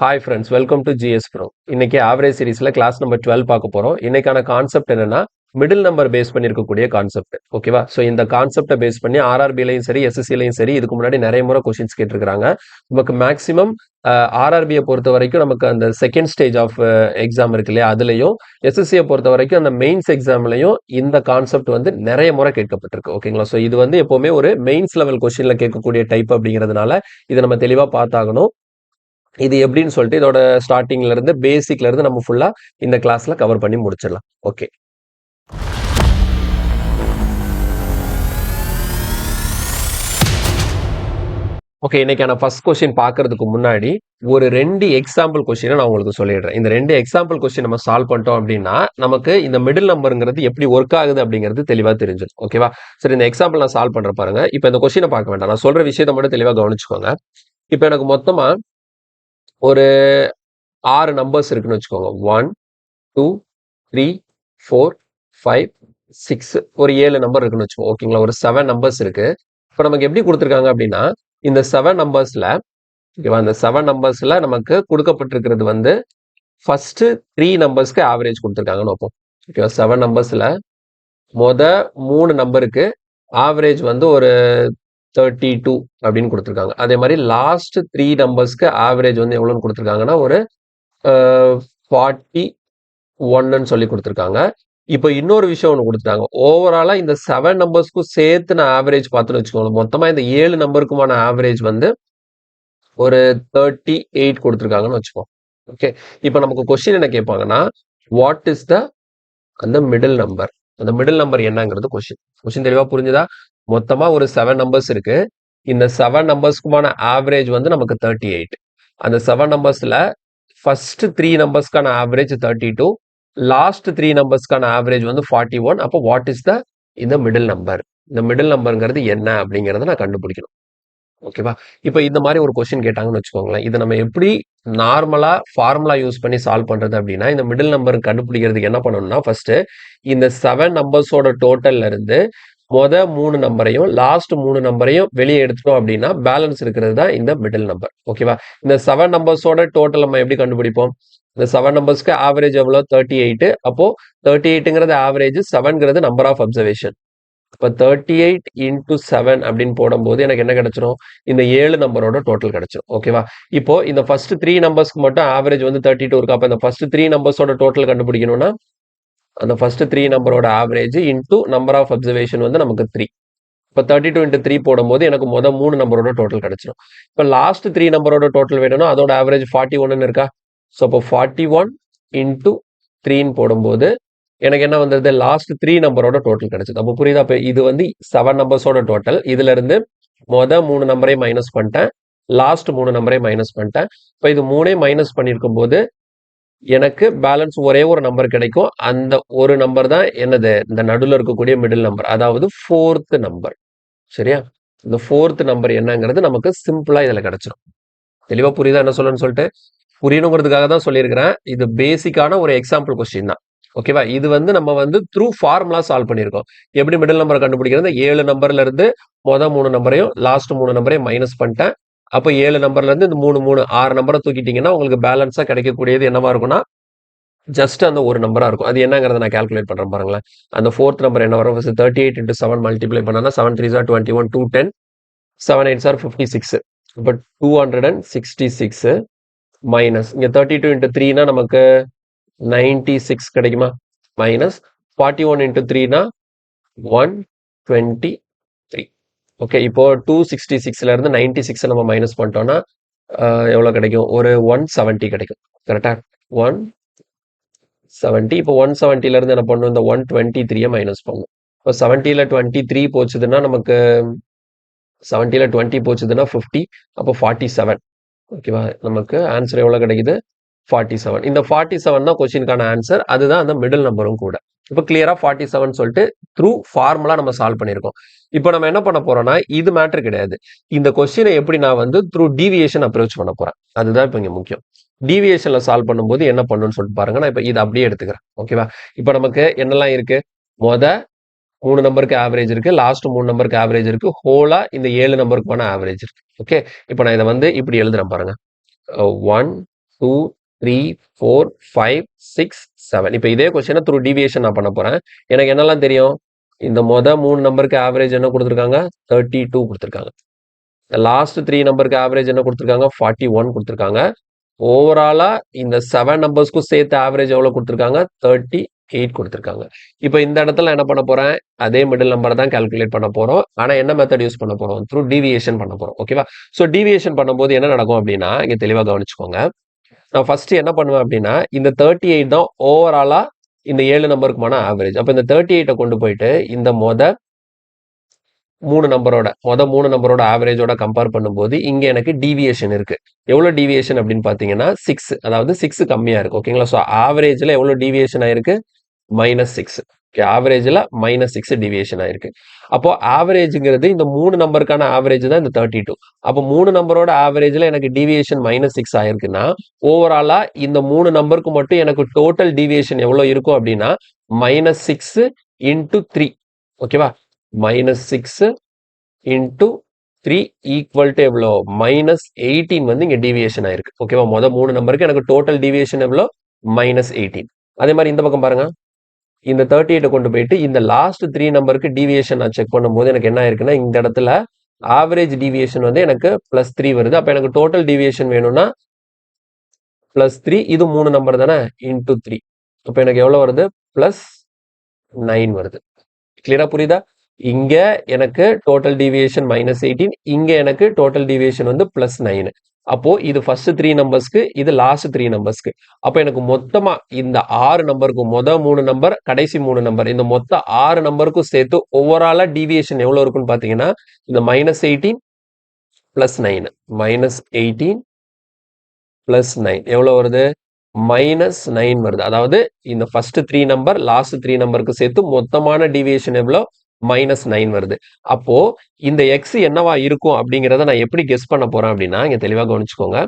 Hi friends, welcome to GS bro. இன்னைக்கு average சீரிஸ்ல class number 12 பார்க்க போறோம். இன்னைக்கான கான்செப்ட் என்னன்னா மிடில் நம்பர் பேஸ் பண்ணி இருக்கக்கூடிய கான்செப்ட். ஓகேவா? ஸோ இந்த கான்செப்டை பேஸ் பண்ணி ஆர்ஆர்பிலையும் சரி எஸ்எஸ்சிலையும் சரி இதுக்கு முன்னாடி நிறைய முறை கொஸ்டின்ஸ் கேட்டிருக்காங்க. நமக்கு மேக்ஸிமம் ஆர்ஆர்பியை பொறுத்த வரைக்கும் நமக்கு அந்த செகண்ட் ஸ்டேஜ் ஆஃப் எக்ஸாம் இருக்கு இல்லையா, அதுலயும் எஸ்எஸ்சியை பொறுத்த வரைக்கும் அந்த மெயின்ஸ் எக்ஸாம்லையும் இந்த கான்செப்ட் வந்து நிறைய முறை கேட்கப்பட்டிருக்கு. ஓகேங்களா? ஸோ இது வந்து எப்பவுமே ஒரு மெயின்ஸ் லெவல் கொஸ்டின்ல கேட்கக்கூடிய டைப் அப்படிங்கிறதுனால இதை நம்ம தெளிவா பார்த்தாகணும். இது எப்படின்னு சொல்லிட்டு இதோட ஸ்டார்டிங்ல இருந்து பேசிக்ல இருந்து நம்ம ஃபுல்லா இந்த கிளாஸ்ல கவர் பண்ணி முடிச்சிடலாம். Okay, okay. இன்னைக்கான ஃபர்ஸ்ட் கொஸ்டின் பார்க்கறதுக்கு முன்னாடி ஒரு 2 எக்ஸாம்பிள் கொஸ்டினை நான் உங்களுக்கு சொல்லிடுறேன். இந்த 2 எக்ஸாம்பிள் கொஸ்டின் நம்ம சால்வ் பண்ணிட்டோம் அப்படின்னா நமக்கு இந்த மிடில் நம்பருங்கிறது எப்படி ஒர்க் ஆகுது அப்படிங்கிறது தெளிவா தெரிஞ்சிடும். ஓகேவா? சரி, இந்த எக்ஸாம்பிள் நான் சால்வ் பண்ற பாருங்க. இப்போ இந்த கொஸ்டினை பார்க்க வேண்டாம், நான் சொல்ற விஷயத்தை மட்டும் தெளிவா கவனிச்சுக்கோங்க. இப்போ எனக்கு மொத்தமா ஒரு 6 நம்பர்ஸ் இருக்குன்னு வச்சுக்கோங்க. 1 2 3 4 5 6 ஒரு 7 நம்பர் இருக்குன்னு வச்சுக்கோங்க. ஓகேங்களா? ஒரு 7 நம்பர்ஸ் இருக்கு. இப்போ நமக்கு எப்படி கொடுத்துருக்காங்க அப்படின்னா இந்த 7 நம்பர்ஸ்ல, ஓகேவா, இந்த 7 நம்பர்ஸ்ல நமக்கு கொடுக்கப்பட்டிருக்கிறது வந்து ஃபர்ஸ்ட் 3 நம்பர்ஸ்க்கு ஆவரேஜ் கொடுத்துருக்காங்கன்னு வைப்போம். ஓகேவா? 7 நம்பர்ஸ்ல மொத 3 நம்பருக்கு ஆவரேஜ் வந்து ஒரு 32 அப்படின்னு கொடுத்துருக்காங்க. அதே மாதிரி லாஸ்ட் 3 நம்பர்ஸ்க்கு ஆவரேஜ் வந்து எவ்வளோன்னு கொடுத்துருக்காங்கன்னா ஒரு 41ன்னு சொல்லி கொடுத்துருக்காங்க. இப்போ இன்னொரு விஷயம் ஒன்று கொடுத்துட்டாங்க. ஓவராலா இந்த 7 நம்பர்ஸ்க்கும் சேர்த்து நான் ஆவரேஜ் பார்த்துன்னு வச்சுக்கோங்க. மொத்தமா இந்த 7 நம்பருக்குமான ஆவரேஜ் வந்து ஒரு 38 கொடுத்துருக்காங்கன்னு வச்சுக்கோங்க. ஓகே, இப்போ நமக்கு கொஸ்டின் என்ன கேட்பாங்கன்னா வாட் இஸ் த அந்த மிடில் நம்பர், அந்த மிடில் நம்பர் என்னங்கிறது கொஸ்டின் தெளிவா புரிஞ்சுதா? மொத்தமா ஒரு 7 நம்பர்ஸ் இருக்கு. இந்த 7 நம்பர்ஸ்க்குமான ஆவரேஜ் வந்து நமக்கு 38. அந்த 7 நம்பர்ஸ்ல ஃபர்ஸ்ட் 3 நம்பர்ஸ்க்கான ஆவரேஜ் 32, லாஸ்ட் 3 நம்பர்ஸ்க்கான ஆவரேஜ் வந்து 41. அப்போ வாட் இஸ் த இந்த மிடில் நம்பர், இந்த மிடில் நம்பருங்கிறது என்ன அப்படிங்கறத நான் கண்டுபிடிக்கணும். ஓகேவா? இப்போ இந்த மாதிரி ஒரு கொஸ்டின் கேட்டாங்கன்னு வச்சுக்கோங்களேன், இதை நம்ம எப்படி நார்மலா ஃபார்முலா யூஸ் பண்ணி சால்வ் பண்றது அப்படின்னா, இந்த மிடில் நம்பர் கண்டுபிடிக்கிறதுக்கு என்ன பண்ணணும்னா ஃபர்ஸ்ட் இந்த 7 நம்பர்ஸோட டோட்டல்ல இருந்து மொத 3 நம்பரையும் லாஸ்ட் 3 நம்பரையும் வெளியே எடுத்துட்டோம் அப்படின்னா பேலன்ஸ் இருக்கிறது தான் இந்த மிடில் நம்பர். ஓகேவா? இந்த 7 நம்பர்ஸோட டோட்டல் நம்ம எப்படி கண்டுபிடிப்போம்? இந்த 7 நம்பர்ஸ்க்கு ஆவரேஜ் எவ்வளோ? 38. அப்போ 38ங்கிறது ஆவரேஜ், 7ங்கிறது நம்பர் ஆஃப் அப்சர்வேஷன். இப்போ 38 இன்டூ 7 அப்படின்னு போடும்போது எனக்கு என்ன கிடைச்சிரும்? இந்த 7 நம்பரோட டோட்டல் கிடைச்சிரும். ஓகேவா? இப்போ இந்த ஃபர்ஸ்ட் 3 நம்பர்ஸ்க்கு மட்டும் ஆவரேஜ் வந்து 32 இருக்கு. அப்போ இந்த ஃபர்ஸ்ட் 3 நம்பர்ஸோட டோட்டல் கண்டுபிடிக்கணும்னா அந்த ஃபர்ஸ்ட் 3 நம்பரோட average into number of observation வந்து நமக்கு 3. இப்போ 32 இன்ட்டு 3 போடும்போது எனக்கு மொதல் 3 நம்பரோட டோட்டல் கிடைச்சிடும். இப்போ லாஸ்ட் 3 நம்பரோட டோட்டல் வேணும்னா அதோட ஆவரேஜ் 41ன்னு இருக்கா? ஸோ அப்போ 41 இன்டூ 3ன்னு போடும்போது எனக்கு என்ன வந்தது? லாஸ்ட் 3 நம்பரோட டோட்டல் கிடைச்சது. அப்போ புரியுதா? இப்போ இது வந்து 7 நம்பர்ஸோட டோட்டல். இதுல இருந்து மொத 3 நம்பரையும் மைனஸ் பண்ணிட்டேன், லாஸ்ட் 3 நம்பரையும் மைனஸ் பண்ணிட்டேன். இப்போ இது 3ஐயும் மைனஸ் பண்ணியிருக்கும் போது எனக்கு பேலன்ஸ் ஒரே ஒரு நம்பர் கிடைக்கும். அந்த ஒரு நம்பர் தான் என்னது? இந்த நடுவில் இருக்கக்கூடிய மிடில் நம்பர், அதாவது 4th நம்பர். சரியா? இந்த 4th நம்பர் என்னங்கிறது நமக்கு சிம்பிளா இதுல கிடைச்சிடும். தெளிவா புரியுதா என்ன சொல்லணும்னு சொல்லிட்டு? புரியணுங்கிறதுக்காக தான் சொல்லியிருக்கிறேன். இது பேசிக்கான ஒரு எக்ஸாம்பிள் கொஸ்டின் தான். ஓகேவா? இது வந்து நம்ம வந்து த்ரூ ஃபார்முலா சால்வ் பண்ணியிருக்கோம். எப்படி மிடில் நம்பரை கண்டுபிடிக்கிறது? 7 நம்பர்ல இருந்து மொதல் 3 நம்பரையும் லாஸ்ட் 3 நம்பரையும் மைனஸ் பண்ணிட்டேன். அப்போ 7 நம்பர்ல இருந்து இந்த 6 நம்பரை தூக்கிட்டீங்கன்னா உங்களுக்கு பேலன்ஸா கிடைக்கக்கூடியது என்னவா இருக்கும்னா ஜஸ்ட் அந்த ஒரு நம்பரா இருக்கும். அது என்னங்கிறத நான் கால்குலேட் பண்றேன் பாருங்களேன். அந்த 4th நம்பர் என்ன வரும்? 38 into 7 மல்டிப்ளை பண்ணா 7 3s are 21, 210, 7 8s are 56. இப்போ 266 மைனஸ் இங்க 32 into 3னா நமக்கு 96 கிடைக்குமா? Minus 41 into 3னா 123. ஓகே, இப்போ 266ல இருந்து 96 நம்ம மைனஸ் பண்ணிட்டோம்னா எவ்வளவு கிடைக்கும்? ஒரு 170 கிடைக்கும். கரெக்டா? 170. இப்போ 170ல இருந்து என்ன பண்ணும்? இந்த 123 மைனஸ் பண்ணும். இப்போ 70ல 23 போச்சுதுன்னா நமக்கு 70ல 20 போச்சுதுன்னா 50. அப்போ 47. ஓகேவா? நமக்கு ஆன்சர் எவ்வளவு கிடைக்குது? 47. இந்த 47 தான் கொஸ்டினுக்கான ஆன்சர். அதுதான் அந்த மிடில் நம்பரும் கூட. இப்போ கிளியரா 47 சொல்லிட்டு த்ரூ ஃபார்முலா நம்ம சால்வ் பண்ணியிருக்கோம். இப்போ நம்ம என்ன பண்ண போறோம்னா இது மேட்டர் கிடையாது. இந்த கொஸ்டினை எப்படி நான் வந்து த்ரூ டீவியேஷன் அப்ரோச் பண்ண போறேன், அதுதான் இப்போ இங்க முக்கியம். டீவியேஷன்ல சால்வ் பண்ணும்போது என்ன பண்ணணும்னு சொல்லிட்டு பாருங்க. நான் இப்போ இதை அப்படியே எடுத்துக்கிறேன். ஓகேவா? இப்போ நமக்கு என்னெல்லாம் இருக்கு? மொத 3 நம்பருக்கு ஆவரேஜ் இருக்கு, லாஸ்ட் 3 நம்பருக்கு ஆவரேஜ் இருக்கு, ஹோலா இந்த 7 நம்பருக்குமான ஆவரேஜ் இருக்கு. ஓகே, இப்போ நான் இதை வந்து இப்படி எழுதுறேன் பாருங்க. 1 2 3 4 5 6 7. இப்போ இதே கொஸ்டினை த்ரூ டீவியேஷன் நான் பண்ண போறேன். எனக்கு என்னெல்லாம் தெரியும்? இந்த மொதல் 3 நம்பருக்கு ஆவரேஜ் என்ன கொடுத்துருக்காங்க? 32 கொடுத்துருக்காங்க. லாஸ்ட் 3 நம்பருக்கு ஆவரேஜ் என்ன கொடுத்துருக்காங்க? 41 கொடுத்துருக்காங்க. ஓவராலா இந்த 7 நம்பர்ஸ்க்கும் சேர்த்து ஆவரேஜ் எவ்வளவு கொடுத்துருக்காங்க? 38 கொடுத்துருக்காங்க. இப்போ இந்த இடத்துல என்ன பண்ண போறேன்? அதே மிடில் நம்பர் தான் கால்குலேட் பண்ண போறோம். ஆனா என்ன மெத்தட் யூஸ் பண்ண போறோம்? த்ரூ டீவியேஷன் பண்ண போறோம். ஓகேவா? ஸோ டீவியேஷன் பண்ணும்போது என்ன நடக்கும் அப்படின்னா, இங்க தெளிவா கவனிச்சுக்கோங்க. நான் ஃபர்ஸ்ட் என்ன பண்ணுவேன் அப்படின்னா, இந்த 38 தான் ஓவராலா இந்த 7 நம்பருக்குமான ஆவரேஜ். அப்ப இந்த 38 கொண்டு போயிட்டு இந்த மொத 3 நம்பரோட ஆவரேஜோட கம்பேர் பண்ணும்போது இங்க எனக்கு டீவியேஷன் இருக்கு. எவ்வளவு டீவியேஷன் அப்படின்னு பாத்தீங்கன்னா 6, அதாவது 6 கம்மியா இருக்கு. ஓகேங்களா? ஸோ ஆவரேஜ்ல எவ்வளவு டீவியேஷன் ஆயிருக்கு? -6. ஆவரேஜ்ல -6 டிவியேஷன் ஆயிருக்கு. அப்போ ஆவரேஜ்ங்கிறது இந்த 3 நம்பருக்கான ஆவரேஜ் தான் இந்த 32. அப்போ 3 நம்பரோட ஆவரேஜ்ல எனக்கு டீவியேஷன் -6 ஆயிருக்குன்னா ஓவராலா இந்த 3 நம்பருக்கு மட்டும் எனக்கு டோட்டல் டீவியேஷன் எவ்வளவு இருக்கும் அப்படின்னா -6 இன்டூ 3. ஓகேவா? -6 இன்டூ 3 ஈக்குவல் டு எவ்வளோ? -18 வந்து இங்க டீவியேஷன் ஆயிருக்கு. ஓகேவா? மொதல் 3 நம்பருக்கு எனக்கு டோட்டல் டீவியேஷன் எவ்வளோ? -18. அதே மாதிரி இந்த பக்கம் பாருங்க. இந்த 38 கொண்டு போயிட்டு இந்த லாஸ்ட் 3 நம்பருக்கு டீவியேஷன் நான் செக் பண்ணும்போது எனக்கு என்ன ஆயிருக்குன்னா இந்த இடத்துல ஆவரேஜ் டீவியேஷன் வந்து எனக்கு +3 வருது. அப்ப எனக்கு டோட்டல் டீவியேஷன் வேணும்னா +3, இது 3 நம்பர் தானே, இன்டூ 3. அப்ப எனக்கு எவ்வளவு வருது? +9 வருது. கிளியரா புரியுதா? இங்க எனக்கு டோட்டல் டீவியேஷன் -18, இங்க எனக்கு டோட்டல் டீவியேஷன் வந்து +9. அப்போ இது ஃபர்ஸ்ட் 3 நம்பர்ஸ்க்கு, இது லாஸ்ட் 3 நம்பர்ஸ்க்கு. அப்ப எனக்கு மொத்தமா இந்த 6 நம்பருக்கு மொத 3 நம்பர், கடைசி 3 நம்பர், இந்த மொத்த 6 நம்பருக்கும் சேர்த்து ஓவராலா டீவியேஷன் எவ்வளவு இருக்குன்னு பாத்தீங்கன்னா இந்த -18 +9, -18 +9 எவ்வளவு வருது? -9 வருது. அதாவது இந்த ஃபர்ஸ்ட் 3 நம்பர், லாஸ்ட் 3 நம்பருக்கு சேர்த்து மொத்தமான டீவியேஷன் எவ்வளோ? -9 வருது. அப்போ இந்த x என்னவா இருக்கும் அப்படிங்கிறத நான் எப்படி கெஸ் பண்ண போறேன் அப்படின்னா, இங்க தெளிவா கவனிச்சுக்கோங்க.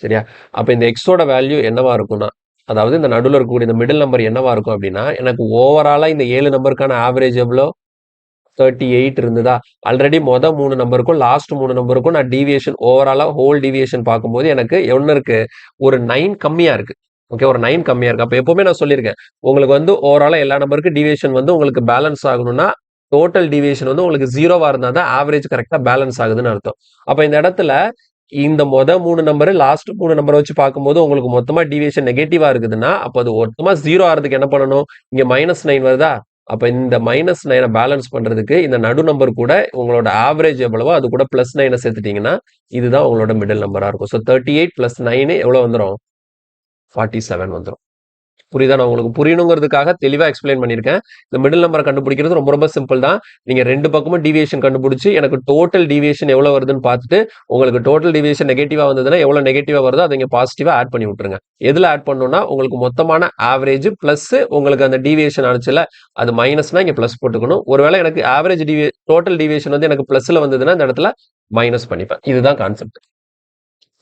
சரியா? அப்ப இந்த எக்ஸோட வேல்யூ என்னவா இருக்கும்னா, அதாவது இந்த நடுவுல இருக்கக்கூடிய இந்த மிடில் நம்பர் என்னவா இருக்கும் அப்படின்னா, எனக்கு ஓவராலா இந்த 7 நம்பருக்கான ஆவரேஜ் எவ்வளோ? 38 இருந்ததா? ஆல்ரெடி மொத 3 நம்பருக்கும் லாஸ்ட் 3 நம்பருக்கும் நான் டீவியேஷன் ஓவராலா ஹோல் டீவியேஷன் பார்க்கும்போது எனக்கு என்ன இருக்கு? ஒரு 9 கம்மியா இருக்கு. ஓகே, ஒரு 9 கம்மியா இருக்கு. அப்ப எப்பவுமே நான் சொல்லியிருக்கேன், உங்களுக்கு வந்து ஓவராலா எல்லா நம்பருக்கும் டீவியேஷன் வந்து உங்களுக்கு பேலன்ஸ் ஆகணும்னா டோட்டல் டீவியேஷன் வந்து உங்களுக்கு 0வா இருந்தா தான் ஆவரேஜ் கரெக்டா பேலன்ஸ் ஆகுதுன்னு அர்த்தம். அப்ப இந்த இடத்துல இந்த மொத 3 நம்பர், லாஸ்ட் 3 நம்பரை வச்சு பார்க்கும்போது உங்களுக்கு மொத்தமா டீவியேஷன் நெகட்டிவா இருக்குதுன்னா, அப்ப அது மொத்தமா 0 ஆறதுக்கு என்ன பண்ணணும்? இங்க -9 வருதா? அப்ப இந்த -9 பேலன்ஸ் பண்றதுக்கு இந்த நடு நம்பர் கூட உங்களோட ஆவரேஜ் எவ்வளவோ அது கூட +9 சேர்த்துட்டீங்கன்னா இதுதான் உங்களோட மிடில் நம்பரா இருக்கும். ஸோ 38 + 9 எவ்வளவு வந்துரும்? 47 வந்துரும். புரியுதா? நான் உங்களுக்கு புரியணுங்கிறதுக்காக தெளிவா எக்ஸ்பிளைன் பண்ணியிருக்கேன். இந்த மிடில் நம்பரை கண்டுபிடிக்கிறது ரொம்ப ரொம்ப சிம்பிள் தான். நீங்க 2 பக்கமும் டீவியேஷன் கண்டுபிடிச்சு எனக்கு டோட்டல் டீவியேஷன் எவ்வளவு வருதுன்னு பார்த்துட்டு உங்களுக்கு டோட்டல் டீவியேஷன் நெகட்டிவா வந்ததுன்னா எவ்வளவு நெகட்டிவா வருதோ அதை இங்க பாசிட்டிவா ஆட் பண்ணி விட்டுருங்க. எதுல ஆட் பண்ணணும்னா உங்களுக்கு மொத்தமான ஆவரேஜ் பிளஸ் உங்களுக்கு அந்த டீவியேஷன் ஆனிச்சுல அது மைனஸ்னா இங்க பிளஸ் போட்டுக்கணும். ஒருவேளை எனக்கு ஆவரேஜ் டோட்டல் டீவியேஷன் வந்து எனக்கு பிளஸ்ல வந்ததுன்னா இந்த இடத்துல மைனஸ் பண்ணிப்பேன். இதுதான் கான்செப்ட்.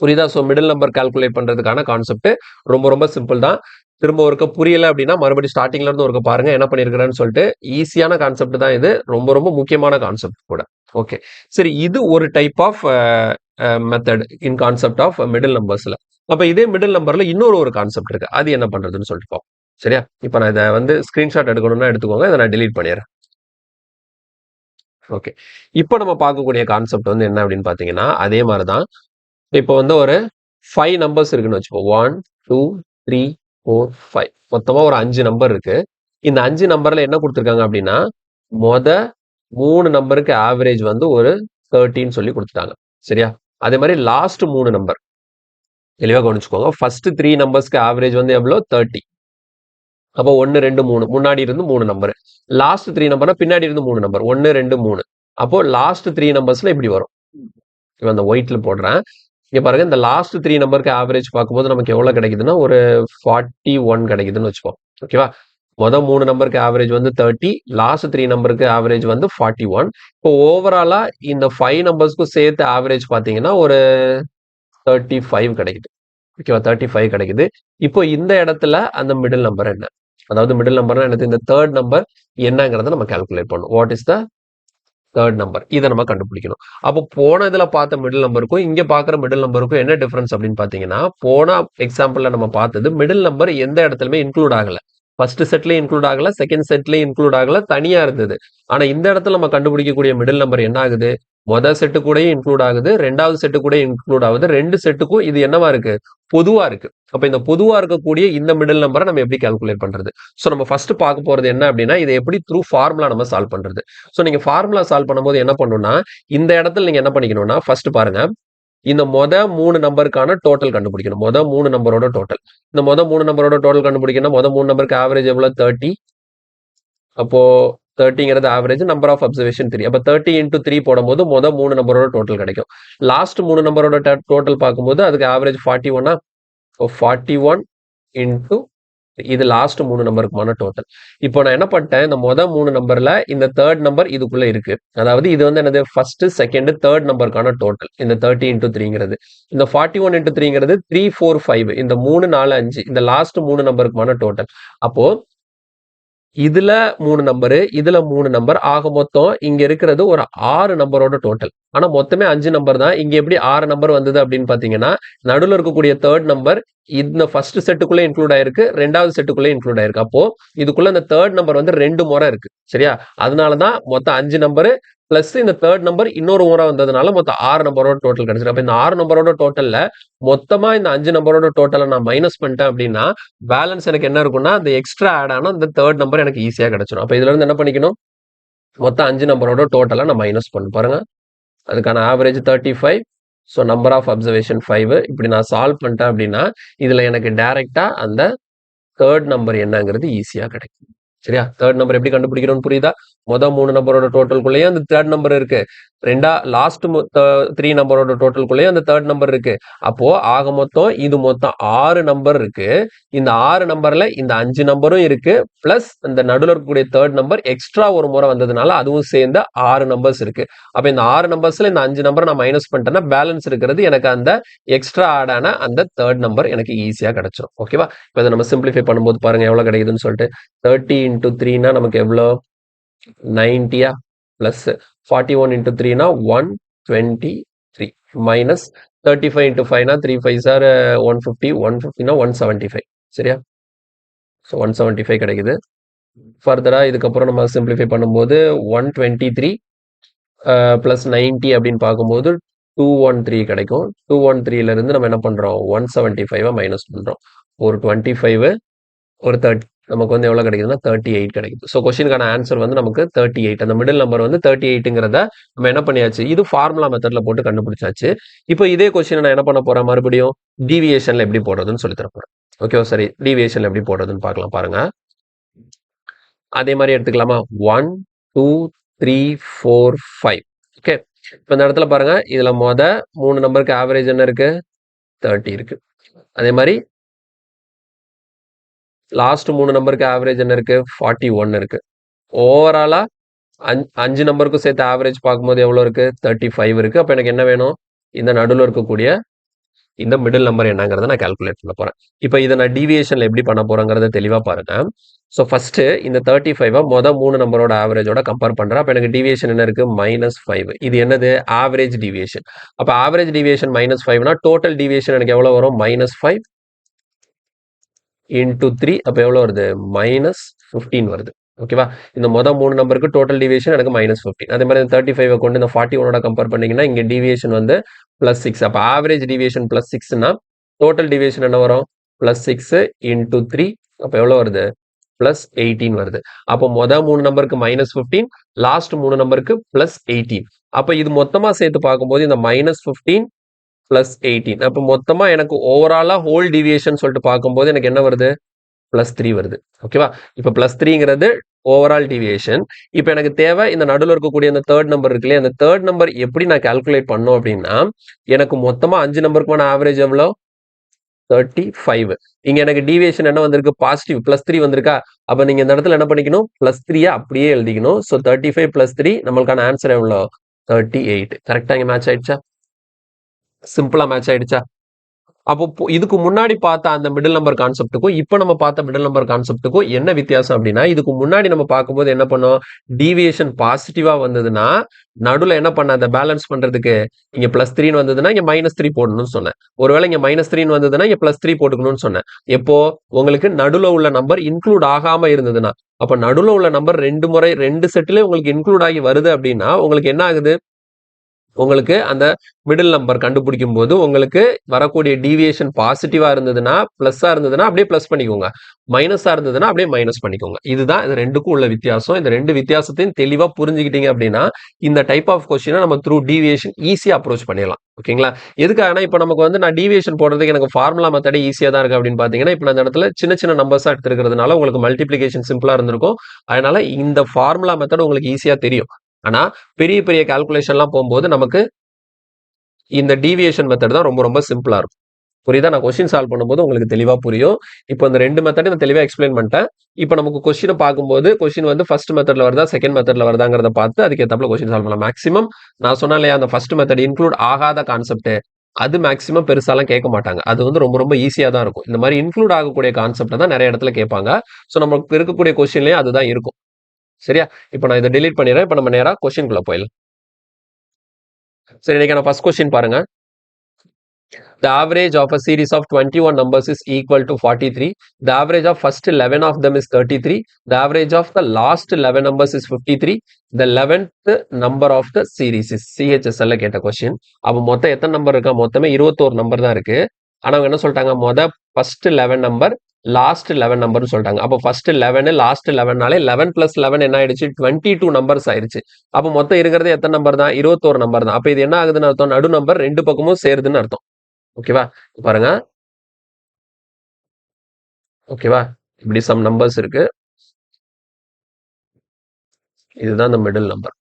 புரியுதா? ஸோ மிடில் நம்பர் கால்குலேட் பண்றதுக்கான கான்செப்ட் ரொம்ப ரொம்ப சிம்பிள் தான். திரும்ப ஒருக்க புரியல அப்படின்னா மறுபடியும் ஸ்டார்டிங்ல இருந்து ஒருக்க பாருங்க என்ன பண்ணிருக்கிறேன்னு சொல்லிட்டு. ஈஸியான கான்செப்ட் தான் இது. ரொம்ப ரொம்ப முக்கியமான கான்செப்ட் கூட. ஓகே, சரி, இது ஒரு type of method in concept of middle நம்பர்ஸ்ல. அப்ப இதே மிடில் நம்பர்ல இன்னொரு கான்செப்ட் இருக்கு. அது என்ன பண்றதுன்னு சொல்லிட்டு பார்ப்போம். சரியா? இப்ப நான் இதை வந்து ஸ்கிரீன்ஷாட் எடுக்கணும்னா எடுத்துக்கோங்க. இதை நான் delete பண்ணிடுறேன். ஓகே, இப்போ நம்ம பார்க்கக்கூடிய கான்செப்ட் வந்து என்ன அப்படின்னு பாத்தீங்கன்னா அதே மாதிரிதான். இப்போ வந்து ஒரு 5 நம்பர்ஸ் இருக்குன்னு வச்சுப்போம். 1 2 3 4 5 மொத்தமா ஒரு 5 நம்பர் இருக்கு. இந்த 5 நம்பர்ல என்ன கொடுத்துருக்காங்க அப்படின்னா மொத 3 நம்பருக்கு ஆவரேஜ் வந்து ஒரு 13 சொல்லி கொடுத்துட்டாங்க. சரியா? அதே மாதிரி லாஸ்ட் 3 நம்பர் தெளிவா கவனிச்சுக்கோங்க. ஃபர்ஸ்ட் 3 நம்பர்ஸ்க்கு ஆவரேஜ் வந்து எவ்வளவு? 30. அப்போ 1 2 3 முன்னாடி இருந்து 3 நம்பர். லாஸ்ட் 3 நம்பர்னா பின்னாடி இருந்து 3 நம்பர். 1 2 3. அப்போ லாஸ்ட் 3 நம்பர்ஸ்ல இப்படி வரும். இப்போ அந்த ஒயிட்ல போடுறேன். இங்க பாருங்க, இந்த லாஸ்ட் 3 நம்பருக்கு ஆவரேஜ் பார்க்கும்போது நமக்கு எவ்வளவு கிடைக்குதுன்னா ஒரு 41 கிடைக்குதுன்னு வச்சுப்போம். ஓகேவா? மொதல் 3 நம்பருக்கு ஆவரேஜ் வந்து 30, லாஸ்ட் 3 நம்பருக்கு ஆவரேஜ் வந்து 41. இப்போ ஓவராலா இந்த 5 நம்பர்ஸ்க்கும் சேர்த்து ஆவரேஜ் பாத்தீங்கன்னா ஒரு 35 கிடைக்குது. ஓகேவா? 35 கிடைக்குது. இப்போ இந்த இடத்துல அந்த மிடில் நம்பர் என்ன? அதாவது மிடில் நம்பர்னா என்னது? இந்த தேர்ட் நம்பர் என்னங்கிறத நம்ம கால்குலேட் பண்ணும். What is the third number இதை நம்ம கண்டுபிடிக்கணும். அப்போ போன இதுல பார்த்த மிடில் நம்பருக்கும் இங்க பாக்குற மிடில் நம்பருக்கும் என்ன டிஃபரன்ஸ் அப்படின்னு பாத்தீங்கன்னா, போன எக்ஸாம்பிள்ல நம்ம பார்த்தது மிடில் நம்பர் எந்த இடத்துலயுமே இன்க்ளூட் ஆகல. ஃபர்ஸ்ட் செட்லயும் இன்க்ளூட் ஆகல, செகண்ட் செட்லயும் இன்க்ளூட் ஆகல, தனியா இருந்தது. ஆனா இந்த இடத்துல நம்ம கண்டுபிடிக்கக்கூடிய மிடில் நம்பர் என்ன ஆகுது, மொதல் செட்டு கூடயும் இன்க்ளூட் ஆகுது, ரெண்டாவது செட்டு கூட இன்க்ளூட் ஆகுது. ரெண்டு செட்டுக்கும் இது என்னவா இருக்கு, பொதுவா இருக்கு. அப்ப இந்த பொதுவா இருக்கக்கூடிய இந்த மிடில் நம்பரை நம்ம எப்படி கால்குலேட் பண்றது? சோ நம்ம ஃபர்ஸ்ட் பார்க்க போறது என்ன அப்படின்னா, இதை எப்படி த்ரூ ஃபார்முலா நம்ம சால்வ் பண்றது. சோ நீங்க ஃபார்முலா சால்வ் பண்ணும்போது என்ன பண்ணணும்னா, இந்த இடத்துல நீங்க என்ன பண்ணிக்கணும்னா, ஃபர்ஸ்ட் பாருங்க, இந்த மொத 3 நம்பருக்கான டோட்டல் கண்டுபிடிக்கணும். மொத 3 நம்பரோட டோட்டல். இந்த மொத 3 நம்பரோட டோட்டல் கண்டுபிடிக்கணும். மொத 3 நம்பருக்கு ஆவரேஜ் எவ்வளவு, 30. அப்போ 30ங்கிறது ஆவரேஜ், நம்பர் ஆஃப் அப்சர்வேஷன் 3. அப்ப 30 இன்டூ 3 போடும்போது மொத 3 நம்பரோட டோட்டல் கிடைக்கும். லாஸ்ட் 3 நம்பரோட டோட்டல் பார்க்கும்போது அதுக்கு ஆவரேஜ் 41. 41 இன்டூ இது லாஸ்ட் 3 நம்பருக்குமான டோட்டல். இப்போ நான் என்ன பண்ணிட்டேன், இந்த மொத 3 நம்பர்ல இந்த தேர்ட் நம்பர் இதுக்குள்ள இருக்கு. அதாவது இது வந்து என்னது, ஃபர்ஸ்ட் செகண்ட் தேர்ட் நம்பருக்கான டோட்டல் இந்த 30 இன்டூ 3ங்கிறது. இந்த 41 இன்டூ 3ங்கிறது 3 4 5. இந்த 3 4 5 இந்த லாஸ்ட் 3 நம்பருக்குமான டோட்டல். அப்போ இதுல 3 நம்பரு, இதுல 3 நம்பர், ஆக மொத்தம் இங்க இருக்கிறது ஒரு 6 நம்பரோட டோட்டல். ஆனா மொத்தமே 5 நம்பர் தான். இங்க எப்படி 6 நம்பர் வந்தது அப்படின்னு பாத்தீங்கன்னா, நடுவுல இருக்கக்கூடிய தேர்ட் நம்பர் இந்த ஃபர்ஸ்ட் செட்டுக்குள்ள இன்க்ளூட் ஆயிருக்கு, ரெண்டாவது செட்டுக்குள்ள இன்க்ளூட் ஆயிருக்கு. அப்போ இதுக்குள்ள இந்த தேர்ட் நம்பர் வந்து 2 முறை இருக்கு. சரியா? அதனாலதான் மொத்தம் 5 நம்பர் பிளஸ் இந்த தேர்ட் நம்பர் இன்னொரு முறை வந்ததுனால மொத்தம் 6 நம்பரோட டோட்டல் கிடைச்சிருக்கு. அப்ப இந்த 6 நம்பரோட டோட்டல்ல மொத்தமா இந்த 5 நம்பரோட டோட்டலை நான் மைனஸ் பண்ணிட்டேன் அப்படின்னா, பேலன்ஸ் எனக்கு என்ன இருக்கும்னா, அந்த எக்ஸ்ட்ரா ஆட் ஆன இந்த தேர்ட் நம்பர் எனக்கு ஈஸியா கிடைச்சிடும். அப்ப இதுல இருந்து என்ன பண்ணிக்கணும், மொத்தம் 5 நம்பரோட டோட்டலை நான் மைனஸ் பண்ணு பாருங்க. அதுக்கான average 35. So number of observation 5. இப்படி நான் சால்வ் பண்ணிட்டேன் அப்படின்னா, இதுல எனக்கு டைரக்டா அந்த தேர்ட் நம்பர் என்னங்கிறது ஈஸியா கிடைக்கும். சரியா? தேர்ட் நம்பர் எப்படி கண்டுபிடிக்கிறோம்னு புரியுதா? மொதல் 3 நம்பரோட டோட்டலுக்குள்ளேயே அந்த தேர்ட் நம்பர் இருக்கு. லாஸ்ட் 3 நம்பரோட டோட்டலுக்குள்ளேயே அந்த தேர்ட் நம்பர் இருக்கு. அப்போ ஆக மொத்தம் இது மொத்தம் 6 நம்பர் இருக்கு. இந்த 6 நம்பர்ல இந்த 5 நம்பரும் இருக்கு. பிளஸ் இந்த நடுவில் இருக்கக்கூடிய தேர்ட் நம்பர் எக்ஸ்ட்ரா ஒரு முறை வந்ததுனால அதுவும் சேர்ந்து 6 நம்பர்ஸ் இருக்கு. அப்ப இந்த 6 நம்பர்ஸ்ல இந்த 5 நம்பர் நான் மைனஸ் பண்ணிட்டேன்னா பேலன்ஸ் இருக்கிறது எனக்கு அந்த எக்ஸ்ட்ரா ஆட் ஆன அந்த தேர்ட் நம்பர் எனக்கு ஈஸியா கிடைச்சிடும். ஓகேவா? இப்போ இதை நம்ம சிம்பிளிஃபை பண்ணும்போது பாருங்க எவ்வளவு கிடைக்குதுன்னு சொல்லிட்டு. 30 இன்டூ 3னா நமக்கு எவ்வளோ, 90 பிளஸ் 41 இன்டூ 3னா 123 மைனஸ் 35 இன்டூ 5னா 3 5 சார் 150, 150னா 175. சரியா? ஸோ 175 கிடைக்குது. ஃபர்தரா இதுக்கப்புறம் நம்ம சிம்பிளிஃபை பண்ணும்போது 123 பிளஸ் 90 அப்படின்னு பார்க்கும்போது 213 கிடைக்கும். 213ல இருந்து நம்ம என்ன பண்றோம், 175 மைனஸ் பண்றோம். ஒரு 25 ஒரு 30 நமக்கு வந்து எவ்வளவு கிடைக்குதுன்னா 38 கிடைக்குது. ஸோ கொஸ்டினுக்கான ஆன்சர் வந்து நமக்கு 38. அந்த மிடில் நம்பர் வந்து 38ங்கிறத நம்ம என்ன பண்ணியாச்சு, இது ஃபார்முலா மெத்தட்ல போட்டு கண்டுபிடிச்சாச்சு. இப்போ இதே கொஸ்டின் நான் என்ன பண்ண போறேன், மறுபடியும் டீவியேஷன்ல எப்படி போடுறதுன்னு சொல்லி தர போறேன். ஓகேவா? சரி, டீவியேஷன்ல எப்படி போடுறதுன்னு பார்க்கலாம் பாருங்க. அதே மாதிரி எடுத்துக்கலாமா, 1 2 3 4 5. ஓகே, இப்போ இந்த இடத்துல பாருங்க, இதுல 3 நம்பருக்கு ஆவரேஜ் என்ன இருக்கு, 30 இருக்கு. அதே மாதிரி லாஸ்ட் 3 நம்பருக்கு ஆவரேஜ் என்ன இருக்கு, 41 இருக்கு. ஓவராலா 5 நம்பருக்கும் சேர்த்து ஆவரேஜ் பார்க்கும்போது எவ்வளவு இருக்கு, 35 இருக்கு. அப்ப எனக்கு என்ன வேணும், இந்த நடுவில் இருக்கக்கூடிய இந்த மிடில் நம்பர் என்னங்கிறத நான் கால்குலேட் பண்ண போறேன். இப்போ இதை நான் டீவியேஷன்ல எப்படி பண்ண போறேங்கிறத தெளிவா பாருங்க. ஸோ ஃபர்ஸ்ட் இந்த 35 மொதல் 3 நம்பரோட ஆவரேஜோட கம்பேர் பண்றேன். அப்ப எனக்கு டீவியேஷன் என்ன இருக்கு, -5. இது என்னது, ஆவரேஜ் டீவியேஷன். அப்ப ஆவரேஜ் டீவியேஷன் -5னா டோட்டல் டீவியேஷன் எனக்கு எவ்வளவு வரும், -5 இன்டூ 3. அப்ப எவ்வளவு வருது, -15 வருது. ஓகேவா? இந்த மொதல் 3 நம்பருக்கு டோட்டல் டீவியேஷன் எனக்கு -15. அதே மாதிரி 35 கொண்டு இந்த 41ஓட கம்பேர் பண்ணீங்கன்னா இங்க டீவியேஷன் வந்து +6. அப்ப ஆவரேஜ் டீவியேஷன் +6னா டோட்டல் டீவியேஷன் என்ன வரும், +6 இன்டூ 3. அப்ப எவ்வளவு வருது, +18 வருது. அப்போ மொதல் 3 நம்பருக்கு -15, லாஸ்ட் 3 நம்பருக்கு +18. அப்ப இது மொத்தமா சேர்த்து பார்க்கும்போது இந்த -15 +18. அப்ப மொத்தமா எனக்கு ஓவராலா ஹோல் டீவியேஷன் சொல்லிட்டு பார்க்கும்போது எனக்கு என்ன வருது, +3 வருது. ஓகேவா? இப்ப +3ங்கிறது ஓவரால் டீவியேஷன். இப்ப எனக்கு தேவை இந்த நடுவில் இருக்கக்கூடிய அந்த தேர்ட் நம்பர் இருக்கு இல்லையா, அந்த தேர்ட் நம்பர் எப்படி நான் கால்குலேட் பண்ணோம் அப்படின்னா, எனக்கு மொத்தமா 5 நம்பருக்கான ஆவரேஜ் எவ்வளோ, 35. இங்க எனக்கு டீவியேஷன் என்ன வந்திருக்கு, பாசிட்டிவ் +3 வந்திருக்கா. அப்ப நீங்க இந்த இடத்துல என்ன பண்ணிக்கணும், +3 அப்படியே எழுதிக்கணும். ஸோ 35 +3 நம்மளுக்கான ஆன்சர் எவ்வளோ, 38. கரெக்டா இங்க மேட்ச் ஆயிடுச்சா, சிம்பிளா மேட்ச் ஆயிடுச்சா? அப்போ இதுக்கு முன்னாடி பார்த்த அந்த மிடில் நம்பர் கான்செப்ட்டுக்கும் இப்போ நம்ம பார்த்த மிடில் நம்பர் கான்செப்ட்டுக்கும் என்ன வித்தியாசம் அப்படின்னா, இதுக்கு முன்னாடி நம்ம பார்க்கும்போது என்ன பண்ணோம், டீவியேஷன் பாசிட்டிவா வந்ததுன்னா நடுவில் என்ன பண்ண அந்த பேலன்ஸ் பண்றதுக்கு இங்க +3 வந்ததுன்னா இங்க -3 போடணும்னு சொன்னேன். ஒருவேளை இங்க -3 வந்ததுன்னா இங்க +3 போட்டுக்கணும்னு சொன்னேன். எப்போ உங்களுக்கு நடுவில் உள்ள நம்பர் இன்க்ளூட் ஆகாம இருந்ததுன்னா, அப்ப நடுவில் உள்ள நம்பர் 2 முறை 2 செட்லயே உங்களுக்கு இன்க்ளூட் ஆகி வருது அப்படின்னா உங்களுக்கு என்ன ஆகுது, உங்களுக்கு அந்த மிடில் நம்பர் கண்டுபிடிக்கும் போது உங்களுக்கு வரக்கூடிய டீவியேஷன் பாசிட்டிவா இருந்ததுன்னா பிளஸ்ஸா இருந்ததுன்னா அப்படியே பிளஸ் பண்ணிக்கோங்க, மைனஸா இருந்ததுன்னா அப்படியே மைனஸ் பண்ணிக்கோங்க. இதுதான் இது ரெண்டுக்கும் உள்ள வித்தியாசம். இந்த ரெண்டு வித்தியாசத்தையும் தெளிவா புரிஞ்சுக்கிட்டீங்க அப்படின்னா இந்த டைப் ஆஃப் கொஸ்டினை நம்ம த்ரூ டீவியேஷன் ஈஸியா அப்ரோச் பண்ணிடலாம். ஓகேங்களா? எதுக்காகனா இப்போ நமக்கு வந்து நான் டீவியேஷன் போடுறதுக்கு எனக்கு ஃபார்முலா மெத்தடே ஈஸியா தான் இருக்கு அப்படின்னு பாத்தீங்கன்னா, இப்போ இந்த இடத்துல சின்ன சின்ன நம்பர்ஸா எடுத்துருக்கிறதுனால உங்களுக்கு மல்டிபிளிகேஷன் சிம்பிளா இருந்திருக்கும். அதனால இந்த ஃபார்முலா மெத்தட் உங்களுக்கு ஈஸியா தெரியும். ஆனா பெரிய பெரிய கால்குலேஷன்லாம் போகும்போது நமக்கு இந்த டீவியேஷன் மெத்தட் தான் ரொம்ப ரொம்ப சிம்பிளா இருக்கும். புரியுதா? நான் கொஸ்டின் சால்வ் பண்ணும்போது உங்களுக்கு தெளிவா புரியும். இப்போ இந்த ரெண்டு மெத்தடையும் நான் தெளிவா எக்ஸ்பிளைன் பண்ணிட்டேன். இப்போ நமக்கு கொஸ்டினை பார்க்கும்போது கொஸ்டின் வந்து ஃபர்ஸ்ட் மெத்தட்ல வருதா செகண்ட் மெத்தட்ல வருதாங்கிறத பார்த்து அதுக்கு ஏத்தாப்புல கொஸ்டின் சால்வ் பண்ணலாம். மேக்ஸிமம் நான் சொன்னேன் இல்லையா, அந்த ஃபர்ஸ்ட் மெத்தட் இன்க்ளூட் ஆகாத கான்செப்ட் அது மேக்ஸிமம் பெருசாலாம் கேட்க மாட்டாங்க. அது வந்து ரொம்ப ரொம்ப ஈஸியா தான் இருக்கும். இந்த மாதிரி இன்க்ளூட் ஆகக்கூடிய கான்செப்ட் தான் நிறைய இடத்துல கேட்பாங்க. ஸோ நமக்கு இருக்கக்கூடிய கொஸ்டின்லயும் அதுதான் இருக்கும். சரியா? இப்போ நான் இதை டெலீட் பண்ணிடுறேன். இப்போ நம்ம நேரா கொஸ்டின்குள்ள போயிடலாம். சரி, இன்னைக்கான ஃபர்ஸ்ட் கொஸ்டின் பாருங்க. The average of a series of 21 numbers is equal to 43. The average of first 11 of them is 33. The average of the last 11 numbers is 53. The 11th number of the series is CHSL கேட்ட question. அப்போ மொத்தம் எத்தனை number இருக்கா? மொத்தமே 21 number தான் இருக்கு. ஆனா அவங்க என்ன சொல்லிட்டாங்க, ஃபர்ஸ்ட் 11 நம்பர் லாஸ்ட் 11 நம்பர்னு சொல்லிட்டாங்க. அப்போ ஃபர்ஸ்ட் 11 லாஸ்ட் 11நாலே 11 + 11 என்ன ஆயிடுச்சு, 22 நம்பர்ஸ் ஆயிடுச்சு. அப்போ மொத்தம் இருக்கிறது எத்தனை நம்பர் தான்? 21 நம்பர் தான். அப்ப இது என்ன ஆகுதுன்னு அர்த்தம், நடு நம்பர் ரெண்டு பக்கமும் சேருதுன்னு அர்த்தம். ஓகேவா? பாருங்க. ஓகேவா? இப்படி சம் நம்பர்ஸ் இருக்கு. இதுதான் இந்த மிடில் நம்பர்.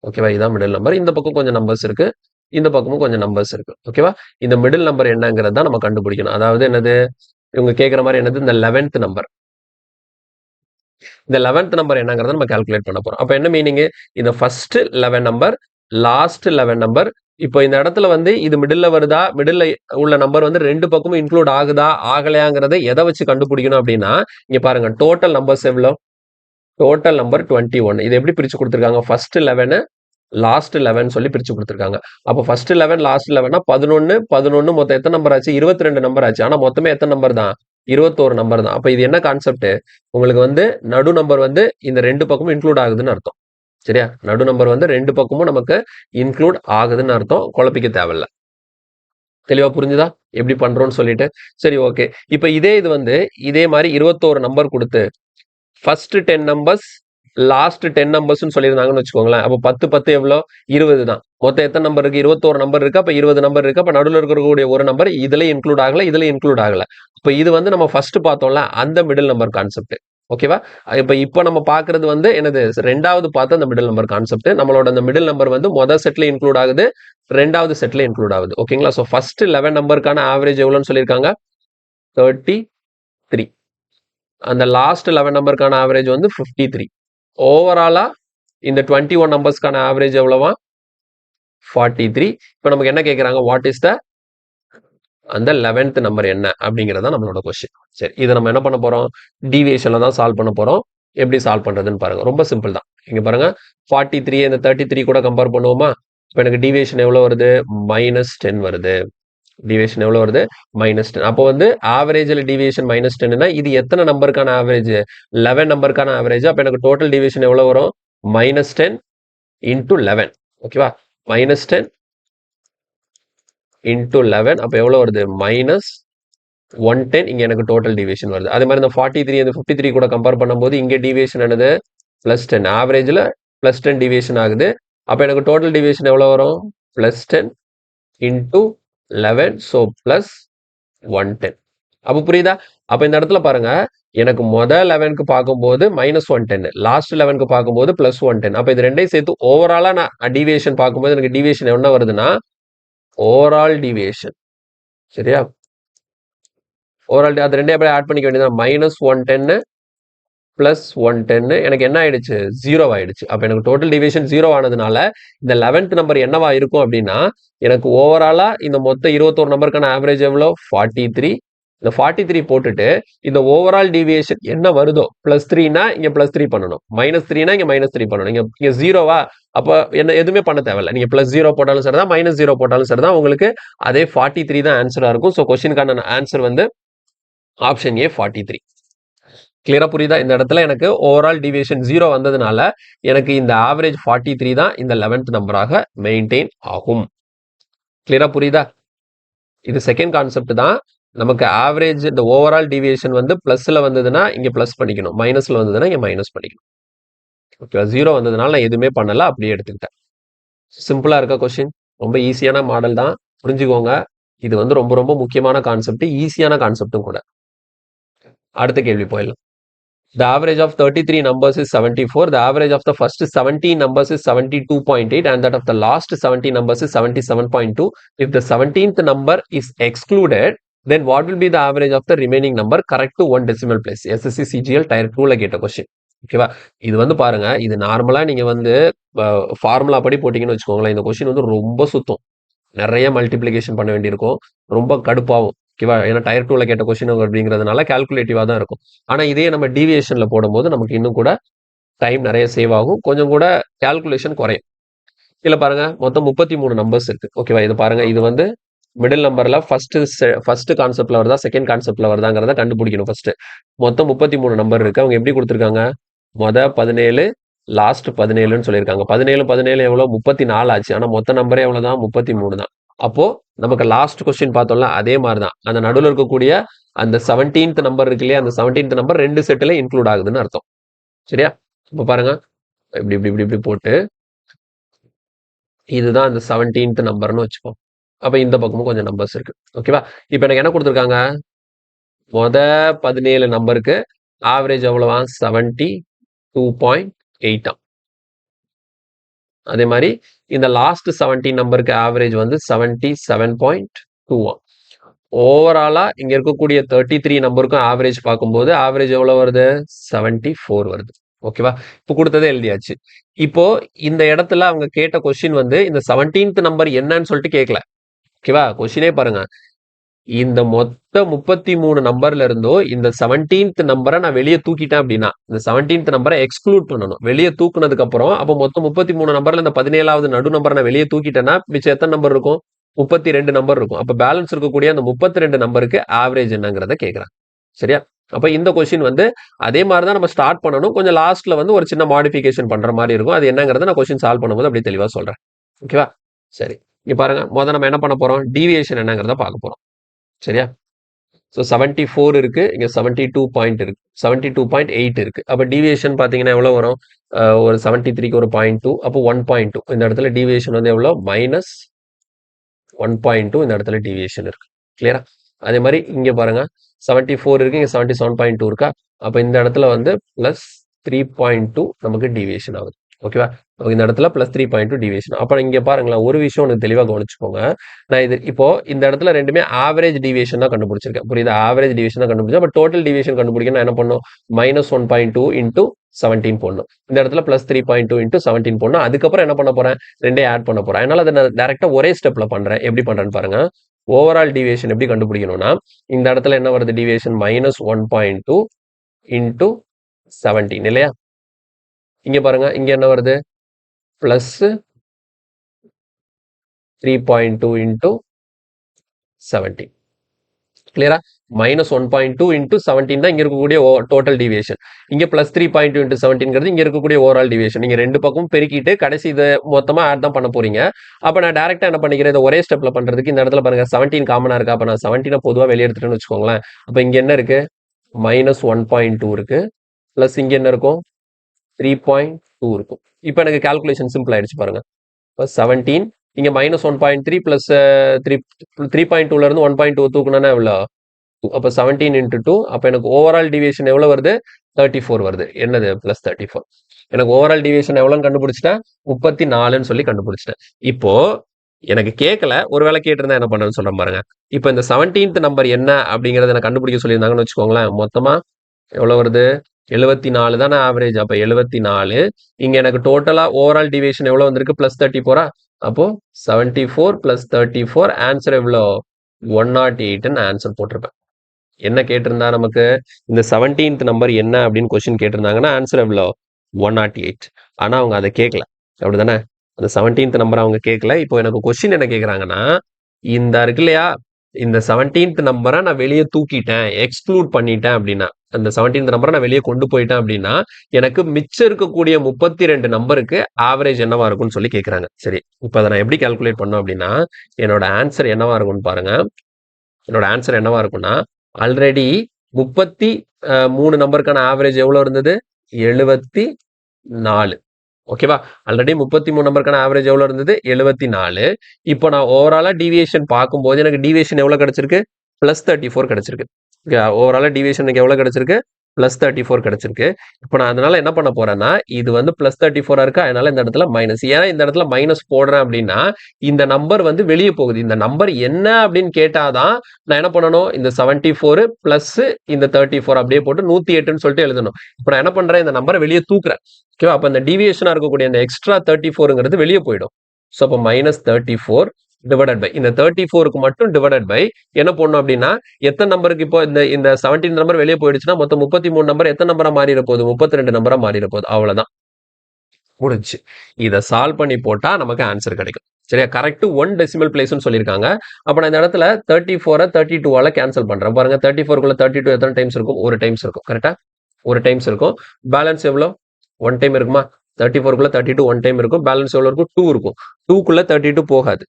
ஓகேவா? இதுதான் மிடில் நம்பர். இந்த பக்கம் கொஞ்சம் நம்பர்ஸ் இருக்கு, இந்த பக்கமும் கொஞ்சம் நம்பர்ஸ் இருக்கு. ஓகேவா? இந்த மிடில் நம்பர் என்னங்கிறது தான் நம்ம கண்டுபிடிக்கணும். அதாவது என்னது, இவங்க கேட்கிற மாதிரி என்னது, இந்த 11th நம்பர். இந்த 11th நம்பர் என்னங்கிறத நம்ம கால்குலேட் பண்ண போறோம். அப்ப என்ன மீனிங், இந்த ஃபர்ஸ்ட் 11 நம்பர் லாஸ்ட் 11 நம்பர். இப்போ இந்த இடத்துல வந்து இது மிடில்ல வருதா, மிடில்ல உள்ள நம்பர் வந்து ரெண்டு பக்கமும் இன்க்ளூட் ஆகுதா ஆகலையாங்கிறத எதை வச்சு கண்டுபிடிக்கணும் அப்படின்னா, இங்க பாருங்க டோட்டல் நம்பர்ஸ் எவ்வளோ, டோட்டல் நம்பர் 21. இது எப்படி பிரிச்சு கொடுத்துருக்காங்க, ஃபர்ஸ்ட் 11 லாஸ்ட் 11 சொல்லி பிரிச்சு கொடுத்துருக்காங்க. அப்போ ஃபர்ஸ்ட் 11 லாஸ்ட் 11 11 11 மொத்தம் எத்தனை நம்பர் ஆச்சு, 22 நம்பர் ஆச்சு. ஆனா மொத்தமே எத்தனை நம்பர் தான், 21 நம்பர் தான். அப்ப இது என்ன கான்செப்ட், உங்களுக்கு வந்து நடு நம்பர் வந்து இந்த ரெண்டு பக்கமும் இன்க்ளூட் ஆகுதுன்னு அர்த்தம். சரியா? நடு நம்பர் வந்து ரெண்டு பக்கமும் நமக்கு இன்க்ளூட் ஆகுதுன்னு அர்த்தம். குழப்பிக்க தேவையில்ல. தெளிவா புரிஞ்சுதா எப்படி பண்றோம்னு சொல்லிட்டு? சரி, ஓகே. இப்ப இது வந்து இதே மாதிரி 21 நம்பர் கொடுத்து ஃபர்ஸ்ட் 10 நம்பர்ஸ் லாஸ்ட் 10 நம்பர்ஸ்னு சொல்லியிருந்தாங்கன்னு வச்சுக்கோங்களேன். அப்போ 10 10 எவ்வளோ, 20 தான். மொத்தம் எத்தனை நம்பர் இருக்கு, 21 நம்பர் இருக்கு. அப்ப 20 நம்பர் இருக்கு. அப்ப நடுவில் இருக்கக்கூடிய ஒரு நம்பர் இதுல இன்க்ளூட் ஆகல, இதுல இன்க்ளூட் ஆகல. இப்ப இது வந்து நம்ம ஃபர்ஸ்ட் பார்த்தோம்ல அந்த மிடில் நம்பர் கான்செப்ட். ஓகேவா? இப்ப நம்ம பாக்குறது வந்து என்னது, ரெண்டாவது பார்த்த அந்த மிடில் நம்பர் கான்செப்ட். நம்மளோட அந்த மிடில் நம்பர் வந்து முதல் செட்ல இன்க்ளூட் ஆகுது, ரெண்டாவது செட்ல இன்க்ளூட் ஆகுது. ஓகேங்களா? ஸோ ஃபர்ஸ்ட் 11 நம்பருக்கான ஆவரேஜ் எவ்வளோன்னு சொல்லியிருக்காங்க, 33. அந்த லாஸ்ட் 11 நம்பருக்கான ஆவரேஜ் வந்து 53. ஓவராலா இந்த 21 நம்பர்ஸ்க்கான ஆவரேஜ் எவ்வளவா, 43. இப்போ நமக்கு என்ன கேட்குறாங்க, வாட் இஸ் த அந்த 11th நம்பர் என்ன அப்படிங்கிறதா நம்மளோட கொஸ்டின். சரி, இதை நம்ம என்ன பண்ண போறோம், டீவியேஷன்ல தான் சால்வ் பண்ண போறோம். எப்படி சால்வ் பண்றதுன்னு பாருங்க, ரொம்ப சிம்பிள் தான். இங்க பாருங்க 43 இந்த 33 கூட கம்பேர் பண்ணுவோமா. இப்போ எனக்கு டீவியேஷன் எவ்வளவு வருது, -10 வருது. டீவியேஷன் எவ்வளவு வருது, -10. அப்போ வந்து ஆவரேஜ்ல டீவியேஷன் -10னா இது எத்தனை நம்பருக்கான ஆவரேஜ், 11 நம்பருக்கான ஆவரேஜ். அப்போ எனக்கு டோட்டல் டீவியேஷன் எவ்வளவு வரும், -10 × 11. ஓகேவா? -10 × 11. அப்போ எவ்வளவு வருது, -110. இங்க எனக்கு டோட்டல் டீவியேஷன் வருது. அதே மாதிரி இந்த 43 இந்த 53 கூட கம்பேர் பண்ணும்போது இங்க டீவியேஷன் என்னது, +10. ஆவரேஜ்ல +10 டீவியேஷன் ஆகுது. அப்ப எனக்கு டோட்டல் டீவியேஷன் எவ்வளவு வரும், +10 × 11. ஸோ +110. அப்ப புரியுதா? அப்ப இந்த இடத்துல பாருங்க, எனக்கு முதல் 11க்கு பார்க்கும்போது -110, லாஸ்ட் 11க்கு பார்க்கும்போது +110. அப்ப இது ரெண்டையும் சேர்த்து ஓவராலா நான் டீவியேஷன் பார்க்கும்போது எனக்கு டீவியேஷன் என்ன வருதுன்னா, ஓவரால் டீவியேஷன். சரியா? ஓவரால் அது ரெண்டே அப்படியே ஆட் பண்ணிக்க வேண்டியது, -110 பிளஸ் 110 எனக்கு என்ன ஆயிடுச்சு 0 ஆயிடுச்சு. அப்ப எனக்கு டோட்டல் டிவியேஷன் 0 ஆனதுனால இந்த 11th நம்பர் என்னவா இருக்கும் அப்படின்னா எனக்கு ஓவராலா இந்த மொத்த 21 நம்பருக்கான ஆவரேஜ் எவ்வளோ 43. இந்த 43 போட்டுட்டு இந்த ஓவரால் டிவியேஷன் என்ன வருதோ பிளஸ் 3னா இங்க பிளஸ் 3 பண்ணணும், மைனஸ் 3னா இங்க மைனஸ் 3 பண்ணணும். இங்க 0வா அப்ப என்ன எதுவுமே பண்ண தேவையில்ல. நீங்க பிளஸ் 0 போட்டாலும் சரிதான், மைனஸ் 0 போட்டாலும் சரிதான், உங்களுக்கு அதே 43 தான் ஆன்சரா இருக்கும். ஸோ கொஸ்டினுக்கான ஆன்சர் வந்து ஆப்ஷன் ஏ 43. கிளியரா புரியுதா? இந்த இடத்துல எனக்கு ஓவரால் டிவியேஷன் 0 வந்ததுனால எனக்கு இந்த ஆவரேஜ் 43 தான் இந்த 11th நம்பராக மெயின்டைன் ஆகும். கிளியரா புரியுதா? இது செகண்ட் கான்செப்ட் தான். நமக்கு ஆவரேஜ் இந்த ஓவரால் டிவியேஷன் வந்து பிளஸ்ல வந்ததுன்னா இங்க பிளஸ் பண்ணிக்கணும், மைனஸ்ல வந்ததுன்னா இங்க மைனஸ் பண்ணிக்கணும். ஓகேவா? 0 வந்ததுனால நான் எதுவுமே பண்ணல, அப்படியே எடுத்துக்கிட்டேன். சிம்பிளா இருக்க கொஸ்டின், ரொம்ப ஈஸியான மாடல் தான், புரிஞ்சுக்கோங்க. இது வந்து ரொம்ப ரொம்ப முக்கியமான கான்செப்ட், ஈஸியான கான்செப்டும் கூட. அடுத்த கேள்வி போயிடலாம். The average of 33 numbers is 74. The average of the first 17 numbers is 72.8 and that of the last 17 numbers is 77.2. If the 17th number is excluded, then what will be the average of the remaining number correct to one decimal place? SSC CGL Tier 2ல கேட்ட question. ஓகேவா? இது வந்து பாருங்க, இது நார்மலா நீங்க வந்து formula படி போட்டீங்கன்னு வச்சுக்கோங்களேன், இந்த கொஸ்டின் வந்து ரொம்ப சுத்தம். நிறைய மல்டிப்ளிகேஷன் பண்ண வேண்டியிருக்கும், ரொம்ப கடுப்பாகும். ஓகேவா? ஏன்னா டயர் 2ல கேட்ட கொஸ்டின் அப்படிங்கிறதுனால கால்குலேட்டிவா தான் இருக்கும். ஆனா இதே நம்ம டீவியேஷன்ல போடும்போது நமக்கு இன்னும் கூட டைம் நிறைய சேவ் ஆகும், கொஞ்சம் கூட கால்குலேஷன் குறையும். இதுல பாருங்க மொத்தம் 33 நம்பர்ஸ் இருக்கு. ஓகேவா? இது பாருங்க, இது வந்து மிடில் நம்பர்ல ஃபர்ஸ்ட் கான்செப்ட்ல வருதா செகண்ட் கான்செப்ட்ல வருதாங்கிறத கண்டுபிடிக்கணும் ஃபர்ஸ்ட். மொத்தம் 33 நம்பர் இருக்கு. அவங்க எப்படி கொடுத்துருக்காங்க, மொத 17 லாஸ்ட் 17ன்னு சொல்லியிருக்காங்க. 17 எவ்வளவு 34 ஆச்சு. ஆனா மொத்த நம்பரே எவ்வளவுதான் 33 தான். அப்போ நமக்கு லாஸ்ட் கொஸ்டின் பார்த்தோம்ல அதே மாதிரி தான், அந்த நடுவில் இருக்கக்கூடிய அந்த 17th நம்பர் இருக்கு இல்லையா, அந்த 17th நம்பர் ரெண்டு செட்டில் இன்க்ளூட் ஆகுதுன்னு அர்த்தம். சரியா? இப்போ பாருங்க, இப்படி இப்படி இப்படி இப்படி போட்டு இதுதான் அந்த 17th நம்பர்னு வச்சுப்போம். அப்ப இந்த பக்கமும் கொஞ்சம் நம்பர்ஸ் இருக்கு. ஓகேவா? இப்போ எனக்கு என்ன கொடுத்துருக்காங்க, மொத 17 நம்பருக்கு ஆவரேஜ் எவ்வளவா 72.8. அதே மாதிரி இந்த லாஸ்ட் 17 நம்பருக்கு ஆவரேஜ் வந்து 77.2. ஓவராலா இங்க இருக்கக்கூடிய 33 நம்பருக்கும் ஆவரேஜ் பார்க்கும்போது ஆவரேஜ் எவ்வளவு வருது 74 வருது. ஓகேவா? இப்போ கொடுத்ததே எழுதியாச்சு. இப்போ இந்த இடத்துல அவங்க கேட்ட கொஸ்டின் வந்து இந்த 17th நம்பர் என்னன்னு சொல்லிட்டு கேட்கல. ஓகேவா? கொஸ்டினே பாருங்க, இந்த மொத்த 33 நம்பர்ல இருந்தோ இந்த 17th நம்பரை நான் வெளியே தூக்கிட்டேன் அப்படின்னா, இந்த 17th நம்பரை எக்ஸ்க்ளூட் பண்ணணும். வெளியே தூக்குனதுக்கு அப்புறம் அப்போ மொத்தம் 33 நம்பர்ல இந்த 17வது நடு நம்பரை நான் வெளியே தூக்கிட்டேன்னா மிச்சம் எத்தனை நம்பர் இருக்கும், 32 நம்பர் இருக்கும். அப்ப பேலன்ஸ் இருக்கக்கூடிய அந்த 32 நம்பருக்கு ஆவரேஜ் என்னங்கிறத கேட்கறாங்க. சரியா? அப்ப இந்த கொஸ்டின் வந்து அதே மாதிரி தான் நம்ம ஸ்டார்ட் பண்ணணும். கொஞ்சம் லாஸ்ட்ல வந்து ஒரு சின்ன மாடிஃபிகேஷன் பண்ற மாதிரி இருக்கும். அது என்னங்கிறத நான் கொஸ்டின் சால்வ் பண்ணும்போது அப்படியே தெளிவா சொல்றேன். ஓகேவா? சரி, இங்க பாருங்க, முதல்ல நம்ம என்ன பண்ண போறோம், டீவியேஷன் என்னங்கிறத பார்க்க போறோம். சரியா? ஸோ 74 இருக்கு, இங்க 72 பாயிண்ட் இருக்கு, 72.8 இருக்கு. அப்ப டீவியேஷன் பாத்தீங்கன்னா எவ்வளவு வரும், ஒரு 73க்கு ஒரு 0.2, அப்போ 1.2. இந்த இடத்துல டீவியேஷன் வந்து எவ்வளவு மைனஸ் 1.2. இந்த இடத்துல டீவியேஷன் இருக்கு. கிளியரா? அதே மாதிரி இங்க பாருங்க 74 இருக்கு, இங்க 77.2 இருக்கா, அப்ப இந்த இடத்துல வந்து பிளஸ் 3.2 நமக்கு டீவியேஷன் ஆகுது. ஓகேவா? இந்த இடத்துல பிளஸ் 3.2 டீவியேஷன். அப்ப இங்க பாருங்களேன், ஒரு விஷயம் ஒன்று தெளிவாக கவனிச்சுக்கோங்க. நான் இது இப்போ இந்த இடத்துல ரெண்டுமே ஆவரேஜ் டீவியேஷன் தான் கண்டுபிடிச்சிருக்கேன். புரியுதா? ஆவரேஜ் டீவியேஷன் தான் கண்டுபிடிச்சேன். பட் டோட்டல் டீவியேஷன் கண்டுபிடிக்கணும் என்ன பண்ணும், மைனஸ் 1.2 இன்டூ 17 போடணும். இந்த இடத்துல பிளஸ் 3.2 இன்டூ 17 போடணும். அதுக்கப்புறம் என்ன பண்ண போறேன், ரெண்டே ஆட் பண்ண போறேன். அதனால அதை நான் டைரக்டா ஒரே ஸ்டெப்ல பண்றேன். எப்படி பண்றேன்னு பாருங்க. ஓவரால் டீவியேஷன் எப்படி கண்டுபிடிக்கணும்னா, இந்த இடத்துல என்ன வருது டீவியேஷன் மைனஸ் 1.2 இன்டூ 17 இல்லையா? இங்க பாருங்க, இங்க என்ன வருது பிளஸ் 3.2 இன்டூ 17. கிளியரா? மைனஸ் 1.2 இன்டூ 17 தான் இங்க இருக்கக்கூடிய டோட்டல் டீவியேஷன். இங்க பிளஸ் 3.2 இன்டூ 17 இங்க இருக்கக்கூடிய ஓவரால் டீவியேஷன். நீங்க ரெண்டு பக்கம் பெருக்கிட்டு கடைசி இதை மொத்தமா ஆட் தான் பண்ண போறீங்க. அப்ப நான் டைரக்டா என்ன பண்ணிக்கிறேன், இதை ஒரே ஸ்டெப்ல பண்றதுக்கு இந்த இடத்துல பாருங்க 17 காமனா இருக்கா, அப்ப நான் 17 பொதுவா வெளியே எடுத்துட்டேன்னு வச்சுக்கோங்களேன். அப்ப இங்க என்ன இருக்கு, மைனஸ் 1.2 இருக்கு, பிளஸ் இங்க என்ன இருக்கும் 3.2 இருக்கும். இப்ப எனக்கு கால்குலேஷன் சிம்பிள் ஆயிடுச்சு பாருங்க. 17 இங்க மைனஸ் 1.3 பிளஸ் 3.2ல இருந்து 1.2 தூக்குனா எவ்வளோ, அப்ப 17 இன்டூ 2, அப்ப எனக்கு ஓவரால் டிவியேஷன் எவ்வளவு வருது 34 வருது. என்னது பிளஸ் 34. எனக்கு ஓவரால் டிவியேஷன் எவ்வளவுன்னு கண்டுபிடிச்சிட்டேன், 34ன்னு சொல்லி கண்டுபிடிச்சிட்டேன். இப்போ எனக்கு கேட்கல, ஒருவேளை கேட்டிருந்தா என்ன பண்றேன்னு சொல்றேன் பாருங்க. இப்போ இந்த 17th நம்பர் என்ன அப்படிங்கறத எனக்கு கண்டுபிடிக்க சொல்லியிருந்தாங்கன்னு வச்சுக்கோங்களேன். மொத்தமா எவ்வளோ வருது? 74 தானே ஆவரேஜ். அப்போ 74. இங்க எனக்கு டோட்டலா ஓவரால் டிவியேஷன் எவ்வளோ வந்திருக்கு? +34. அப்போ 74 + 34 ஆன்சர் எவ்வளோ? 108ன்னு ஆன்சர் போட்டிருப்பேன். என்ன கேட்டிருந்தா நமக்கு? இந்த 17th நம்பர் என்ன அப்படின்னு கொஸ்டின் கேட்டிருந்தாங்கன்னா ஆன்சர் எவ்வளோ? 108. ஆனா அவங்க அதை கேட்கல. அப்படிதானே? அந்த 17th நம்பர் அவங்க கேட்கல. இப்போ எனக்கு கொஸ்டின் என்ன கேட்குறாங்கன்னா, இந்த இருக்கு இல்லையா, இந்த 17th நம்பரை நான் வெளியே தூக்கிட்டேன், எக்ஸ்க்ளூட் பண்ணிட்டேன் அப்படின்னா, அந்த 17th நம்பரை நான் வெளியே கொண்டு போயிட்டேன் அப்படின்னா, எனக்கு மிச்சம் இருக்கக்கூடிய 32 நம்பருக்கு ஆவரேஜ் என்னவா இருக்கும்னு சொல்லி கேட்குறாங்க. சரி, இப்போ அதை நான் எப்படி கால்குலேட் பண்ணோம் அப்படின்னா, என்னோட ஆன்சர் என்னவா இருக்கும்னு பாருங்க. என்னோட ஆன்சர் என்னவா இருக்கும்னா, ஆல்ரெடி 33 நம்பருக்கான ஆவரேஜ் எவ்வளோ இருந்தது? 74. ஓகேவா? ஆல்ரெடி 33 நம்பருக்கான ஆவரேஜ் எவ்வளோ இருந்தது? 74. இப்போ நான் ஓவராலா டீவியேஷன் பார்க்கும்போது எனக்கு டீவியேஷன் எவ்வளோ கிடைச்சிருக்கு? +34 கிடைச்சிருக்கு. ஓவராலா டீவியேஷன் எனக்கு எவ்வளோ கிடைச்சிருக்கு? +34 கிடைச்சிருக்கு. இப்போ நான் அதனால என்ன பண்ண போறேன்னா, இது வந்து +34 இருக்கா, அதனால இந்த இடத்துல மைனஸ். ஏன் இந்த இடத்துல மைனஸ் போடுறேன் அப்படின்னா, இந்த நம்பர் வந்து வெளியே போகுது. இந்த நம்பர் என்ன அப்படின்னு கேட்டாதான் நான் என்ன பண்ணணும்? இந்த 74 பிளஸ் இந்த 34 அப்படியே போட்டு 108ன்னு சொல்லிட்டு எழுதணும். இப்போ நான் என்ன பண்றேன்? இந்த நம்பரை வெளியே தூக்குறேன். ஓகேவா? அப்ப இந்த டீவியேஷனா இருக்கக்கூடிய இந்த எக்ஸ்ட்ரா 34ங்கிறது வெளியே போயிடும். ஸோ அப்போ -34 டிவைடட் பை இந்த 34க்கு மட்டும் டிவைடட் பை என்ன பண்ணணும் அப்படின்னா, எத்தனை நம்பருக்கு இப்போ இந்த இந்த 17 நம்பர் வெளியே போயிடுச்சுன்னா மொத்தம் 33 நம்பர் எத்தனை நம்பரா மாறிட போகுது? 32 நம்பரா மாறிட போகுது. அவ்வளவுதான், முடிஞ்சு. இதை சால்வ் பண்ணி போட்டா நமக்கு ஆன்சர் கிடைக்கும். சரியா? கரெக்ட் 1 டெசிமல் பிளேஸ்னு சொல்லியிருக்காங்க. அப்ப நான் இந்த இடத்துல 34 32ஆல கேன்சல் பண்றேன். பாருங்க, 34க்குள்ள 32 எத்தனை டைம்ஸ் இருக்கும்? ஒரு டைம்ஸ் இருக்கும். கரெக்டா? ஒரு டைம்ஸ் இருக்கும். பேலன்ஸ் எவ்வளோ? 1 டைம் இருக்குமா? 34க்குள்ள 32 1 டைம் இருக்கும். பேலன்ஸ் எவ்வளோ இருக்கும்? 2 இருக்கும். 2க்குள்ள 32 போகாது.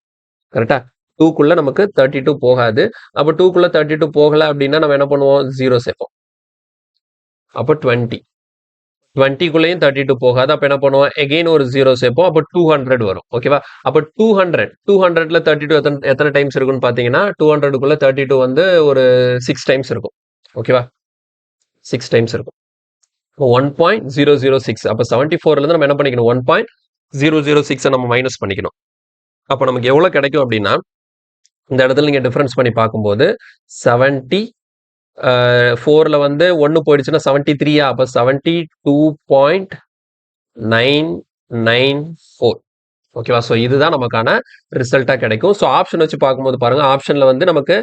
கரெக்டா? 2க்குள்ள நமக்கு 32 போகாது. அப்ப 2க்குள்ள 32 போகல அப்படின்னா நம்ம என்ன பண்ணுவோம்? 0 சேர்ப்போம். அப்ப 20. 20க்குள்ளேயும் 32 போகாது. அப்ப என்ன பண்ணுவோம்? எகைன் ஒரு 0 சேர்ப்போம். அப்ப 200 வரும். ஓகேவா? அப்ப 200ல 32 எத்தனை டைம்ஸ் இருக்குன்னு பாத்தீங்கன்னா, 200க்குள்ள 32 வந்து ஒரு 6 டைம்ஸ் இருக்கும். ஓகேவா? 6 டைம்ஸ் இருக்கும். 1.006. அப்ப 74ல இருந்து நம்ம என்ன பண்ணிக்கணும்? 1.006 நம்ம மைனஸ் பண்ணிக்கணும். அப்ப நமக்கு எவ்வளவு கிடைக்கும் அப்படின்னா, இந்த இடத்துல நீங்க டிஃபரன்ஸ் பண்ணி பார்க்கும்போது 74ல வந்து 1 போயிடுச்சுன்னா 73. அப்ப 72.994. ஓகேவா? ஸோ இதுதான் நமக்கான ரிசல்ட்டா கிடைக்கும். ஸோ ஆப்ஷன் வச்சு பார்க்கும்போது பாருங்க, ஆப்ஷன்ல வந்து நமக்கு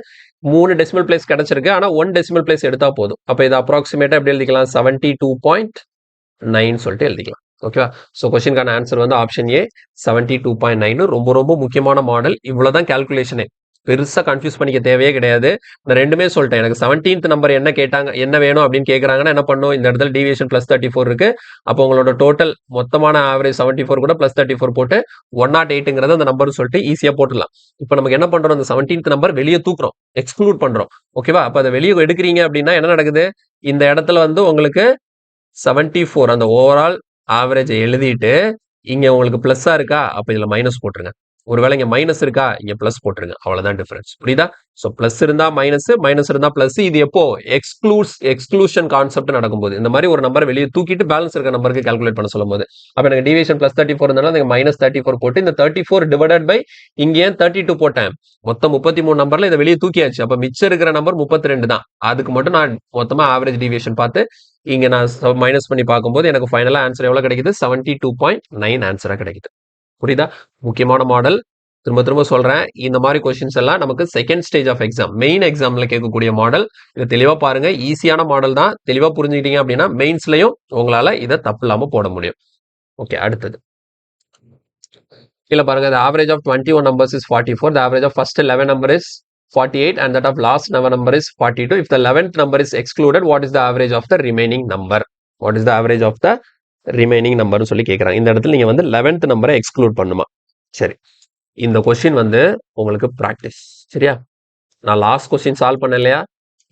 3 டெசிமல் பிளேஸ் கிடைச்சிருக்கு. ஆனா 1 டெசிமல் பிளேஸ் எடுத்தா போதும். அப்ப இது அப்ராக்சிமேட்டா எப்படி எழுதிக்கலாம்? 72.9 சொல்லிட்டு எழுதிக்கலாம். ஓகேவா? ஸோ கொஸ்டினுக்கான ஆன்சர் வந்து ஆப்ஷன் ஏ 72.9. ரொம்ப ரொம்ப முக்கியமான மாடல். இவ்வளவுதான் கால்குலேஷனே. பெருசா கன்ஃபியூஸ் பண்ணிக்க தேவையே கிடையாது. நான் ரெண்டுமே சொல்லிட்டேன். எனக்கு 17th நம்பர் என்ன கேட்டாங்க, என்ன வேணும் அப்படின்னு கேட்கறாங்கன்னா என்ன பண்ணும்? இந்த இடத்துல டீவியேஷன் +34 இருக்கு. அப்போ உங்களோட டோட்டல் மொத்தமான ஆவரேஜ் 74 கூட +34 போட்டு 108ங்கிறது அந்த நம்பர் சொல்லிட்டு ஈஸியா போட்டுடலாம். இப்போ நமக்கு என்ன பண்றோம்? அந்த 17th நம்பர் வெளியே தூக்குறோம், எக்ஸ்க்ளூட் பண்றோம். ஓகேவா? அப்ப அதை வெளியே எடுக்கிறீங்க அப்படின்னா என்ன நடக்குது? இந்த இடத்துல வந்து உங்களுக்கு 74 அந்த ஓவரால் ஆவரேஜ் எழுதிட்டு இங்க உங்களுக்கு பிளஸ்ஸா இருக்கா? அப்ப இதுல மைனஸ் போட்டுருங்க. ஒருவேளை இங்க மைனஸ் இருக்கா? இங்க பிளஸ் போட்டுருங்க. அவ்வளவுதான் டிஃபரன்ஸ். புரியுதா? சோ பிளஸ் இருந்தா மைனஸ், மைனஸ் இருந்தா பிளஸ். இது எப்போ? எக்ஸ்க்ளூஷன் கான்செப்ட் நடக்கும்போது. இந்த மாதிரி ஒரு நம்பரை வெளியே தூக்கிட்டு பேலன்ஸ் இருக்க நம்பருக்கு கால்குலேட் பண்ண சொல்லும்போது, அப்ப எனக்கு டிவியேஷன் +34 இருந்தாலும் -34 போட்டு இந்த 34 டிவைடட் பை இங்க ஏன் 32 போட்டேன்? மொத்தம் 33 நம்பர்ல இதை வெளியே தூக்கியாச்சு. அப்ப மிச்சம் இருக்கிற நம்பர் 32 தான். அதுக்கு மட்டும் நான் மொத்தமா ஆவரேஜ் டிவியேஷன் பார்த்து இங்க நான் மைனஸ் பண்ணி பார்க்கும்போது எனக்கு ஃபைனலா ஆன்சர் எவ்வளவு கிடைக்குது? 72.9 ஆன்சரா கிடைக்குது. புரியுதா? முக்கியமான மாடல். திரும்ப திரும்ப சொல்றேன், இந்த மாதிரி கொஸ்டின்ஸ் எல்லாம் நமக்கு second stage of exam, main எக்ஸாம்ல கேட்கக்கூடிய மாடல். இதை தெளிவா பாருங்க. ஈஸியான மாடல் தான். தெளிவா புரிஞ்சுக்கிட்டீங்க அப்படின்னா மெயின்ஸ்லயும் உங்களால இதை தப்பு இல்லாம போட முடியும். ஓகே, அடுத்தது கீழே பாருங்க. The average of 21 numbers is 44. The average of first 11 number is 48 and that of last number is 42. If the 11th number is excluded, what is the average of the remaining number? What is the average of the remaining number சொல்லி கேட்குறாங்க. இந்த இடத்துல நீங்க வந்து 11th நம்பரை exclude பண்ணுமா? சரி, இந்த கொஸ்டின் வந்து உங்களுக்கு ப்ராக்டிஸ். சரியா? நான் லாஸ்ட் கொஸ்டின் சால்வ் பண்ண இல்லையா?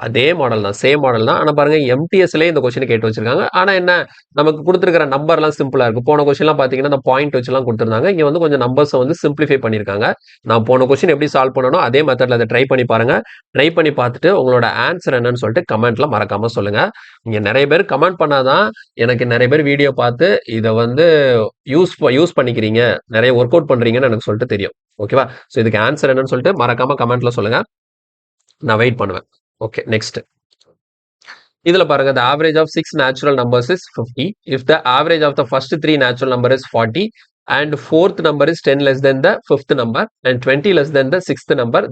அதே மாடல் தான், சேம் மாடல் தான். ஆனா பாருங்க, எம்டிஎஸ்லயே இந்த கொஸ்டின் கேட்டு வச்சிருக்காங்க. ஆனா என்ன, நமக்கு கொடுத்துருக்கிற நம்பர்லாம் சிம்பிளா இருக்கு. போன கொஸ்டின்லாம் பாத்தீங்கன்னா இந்த பாயிண்ட் வச்சுலாம் கொடுத்துருந்தாங்க. இங்க வந்து கொஞ்சம் நம்பர்ஸை வந்து சிம்பிளிஃபை பண்ணியிருக்காங்க. நான் போன கொஸ்டின் எப்படி சால்வ் பண்ணணும் அதே மெத்தட்ல அதை ட்ரை பண்ணி பாருங்க. ட்ரை பண்ணி பார்த்துட்டு உங்களோட ஆன்சர் என்னன்னு சொல்லிட்டு கமெண்ட்ல மறக்காம சொல்லுங்க. நீங்க நிறைய பேர் கமெண்ட் பண்ணாதான் எனக்கு நிறைய பேர் வீடியோ பார்த்து இதை வந்து யூஸ் பண்ணிக்கிறீங்க, நிறைய ஒர்க் அவுட் பண்றீங்கன்னு எனக்கு சொல்லிட்டு தெரியும். ஓகேவா? ஸோ இதுக்கு ஆன்சர் என்னன்னு சொல்லிட்டு மறக்காம கமெண்ட்ல சொல்லுங்க. நான் வெயிட் பண்ணுவேன். ஓகே, நெக்ஸ்ட் இதுல பாருங்க, the average of 6 natural numbers is 50. If the average of the first 3 natural number is 40 and fourth number is 10 less than the fifth number and 20 less than the sixth number,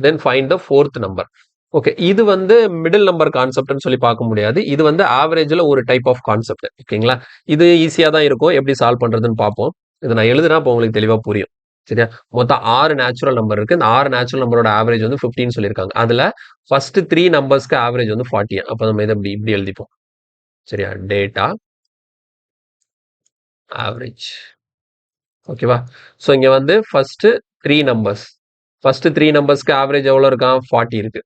then find the fourth number. Okay, இது வந்து middle number கான்செப்ட்னு சொல்லி பார்க்க முடியாது. இது வந்து ஆவரேஜ்ல ஒரு type of concept. ஓகேங்களா? இது ஈஸியா தான் இருக்கும். எப்படி சால்வ் பண்றதுன்னு பார்ப்போம். இதை நான் எழுதுனா இப்போ உங்களுக்கு தெளிவா புரியும். சரியா? மொத்தம் 6 நேச்சுரல் நம்பர் இருக்கு. இந்த 6 நேச்சுரல் நம்பரோட ஆவரேஜ் வந்து 15 சொல்லியிருக்காங்க. அதுல ஃபர்ஸ்ட் 3 நம்பர்ஸ்க்கு ஆவரேஜ் வந்து 40. அப்ப நம்ம இதை இப்படி எழுதிப்போம். சரியா? Data average. ஓகேவா? ஸோ இங்க வந்து ஃபர்ஸ்ட் 3 நம்பர்ஸ். ஃபர்ஸ்ட் 3 நம்பர்ஸ்க்கு ஆவரேஜ் எவ்வளவு இருக்கான்? 40 இருக்கு.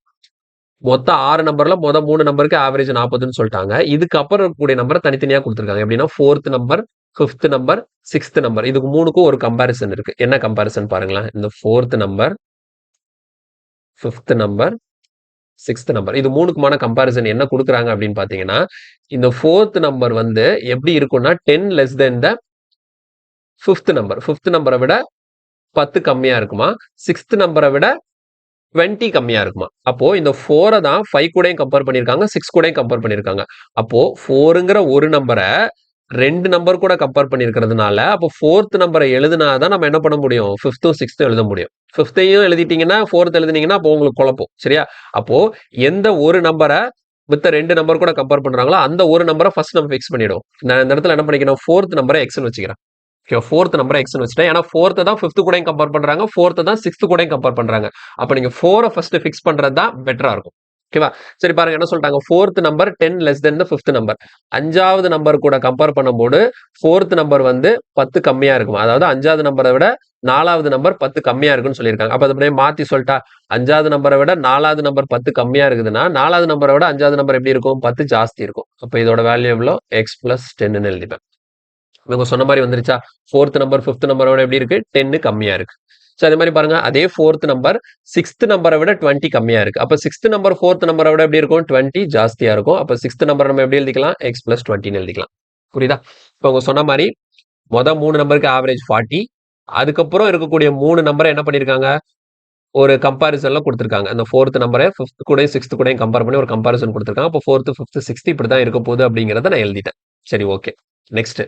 மொத்தம் 6 நம்பர்ல 3 நம்பருக்கு ஆவரேஜ் 40ன்னு சொல்லிட்டாங்க. இதுக்கப்புறம் இருக்கக்கூடிய நம்பரை தனித்தனியா கொடுத்துருக்காங்க. எப்படின்னா fourth number, fifth number, sixth number. இதுக்கு மூணுக்கும் ஒரு கம்பாரிசன் இருக்கு. என்ன கம்பாரிசன் பாருங்களேன். இந்த fourth number, fifth number, sixth number, இது மூணுக்குமான கம்பாரிசன் என்ன கொடுக்குறாங்க அப்படின்னு பாத்தீங்கன்னா, இந்த ஃபோர்த் நம்பர் வந்து எப்படி இருக்கும்னா 10 less than the fifth number. Fifth நம்பரை விட 10 கம்மியா இருக்குமா, சிக்ஸ்த் நம்பரை விட 20 கம்மியா இருக்குமா. அப்போ இந்த 4 தான் 5 கூடயும் கம்பேர் பண்ணிருக்காங்க, 6 கூடயும் கம்பேர் பண்ணிருக்காங்க. அப்போ 4ங்கிற ஒரு நம்பரை 2 நம்பர் கூட கம்பேர் பண்ணிருக்கிறதுனால, அப்போ ஃபோர்த் நம்பரை எழுதுனாதான் நம்ம என்ன பண்ண முடியும், ஃபிஃப்த்தும் சிக்ஸ்த்தும் எழுத முடியும். ஃபிஃப்த்தையும் எழுதிட்டீங்கன்னா ஃபோர்த் எழுதுனீங்கன்னா அப்போ உங்களுக்கு குழப்பம். சரியா? அப்போ எந்த ஒரு நம்பரை மித்த 2 நம்பர் கூட கம்பேர் பண்றாங்களோ அந்த ஒரு நம்பரை ஃபர்ஸ்ட் நம்ம ஃபிக்ஸ் பண்ணிடும். நான் இந்த இடத்துல என்ன பண்ணிக்கணும், ஃபோர்த் நம்பரை எக்ஸ்னு வச்சுக்கிறேன். ஃபோர்த் நம்பரை எக்ஸ்னு வச்சுட்டேன். ஏன்னா ஃபோர்த்தை தான் ஃபிஃப்த் கூடயும் கம்பேர் பண்றாங்க, ஃபோர்த்தை தான் சிக்ஸ்த் கூடயும் கம்பேர் பண்றாங்க. அப்ப நீங்க 4 ஃபர்ஸ்ட் ஃபிக்ஸ் பண்றது தான் பெட்டரா இருக்கும். ஓகேவா? சரி பாருங்க என்ன சொல்லிட்டாங்க. Fourth number 10 less than the fifth number. அஞ்சாவது நம்பர் கூட கம்பேர் பண்ணும்போது ஃபோர்த் நம்பர் வந்து 10 கம்மியா இருக்கும். அதாவது அஞ்சாவது நம்பரை விட 4வது நம்பர் 10 கம்மியா இருக்குன்னு சொல்லியிருக்காங்க. அப்ப அதை மாத்தி சொல்லிட்டா, அஞ்சாவது நம்பரை விட 4வது நம்பர் 10 கம்மியா இருக்குதுன்னா 4வது நம்பரை விட அஞ்சாவது நம்பர் எப்படி இருக்கும், 10 ஜாஸ்தி இருக்கும். அப்ப இதோட வேல்யூ எவ்வளோ, எக்ஸ் பிளஸ் 10ன்னு எழுதிப்பேன். இவங்க சொன்ன மாதிரி வந்துருச்சா? ஃபோர்த் நம்பர் ஃபிஃப்த் நம்பரோட எப்படி இருக்கு, 10 கம்மியா இருக்கு. ஸோ அதே மாதிரி பாருங்க, அதே ஃபோர்த் நம்பர் சிக்ஸ்த் நம்பரை விட 20 கம்மியா இருக்கு. அப்ப சிக்ஸ்த் நம்பர் ஃபோர்த் நம்பரை விட எப்படி இருக்கும், 20 ஜாஸ்தியா இருக்கும். அப்ப சிக்ஸ்த் நம்பர் நம்ம எப்படி எழுதிக்கலாம், எக்ஸ் பிளஸ் 20ன்னு எழுதிக்கலாம். புரியுதா? இப்போ அவங்க சொன்ன மாதிரி மொதல் 3 நம்பருக்கு ஆவரேஜ் 40. அதுக்கப்புறம் இருக்கக்கூடிய 3 நம்பரை என்ன பண்ணிருக்காங்க, ஒரு கம்பாரிசன்ல கொடுத்துருக்காங்க. அந்த ஃபோர்த் நம்பரை ஃபிஃப்த் கூட சிக்ஸ்த் கூட கம்பேர் பண்ணி ஒரு கம்பாரிசன் கொடுத்துருக்காங்க. அப்போ ஃபோர்த், ஃபிஃப்த், சிக்ஸ்த் இப்படிதான் இருக்க போகுது அப்படிங்கிறத நான் எழுதிட்டேன். சரி, ஓகே. நெக்ஸ்ட்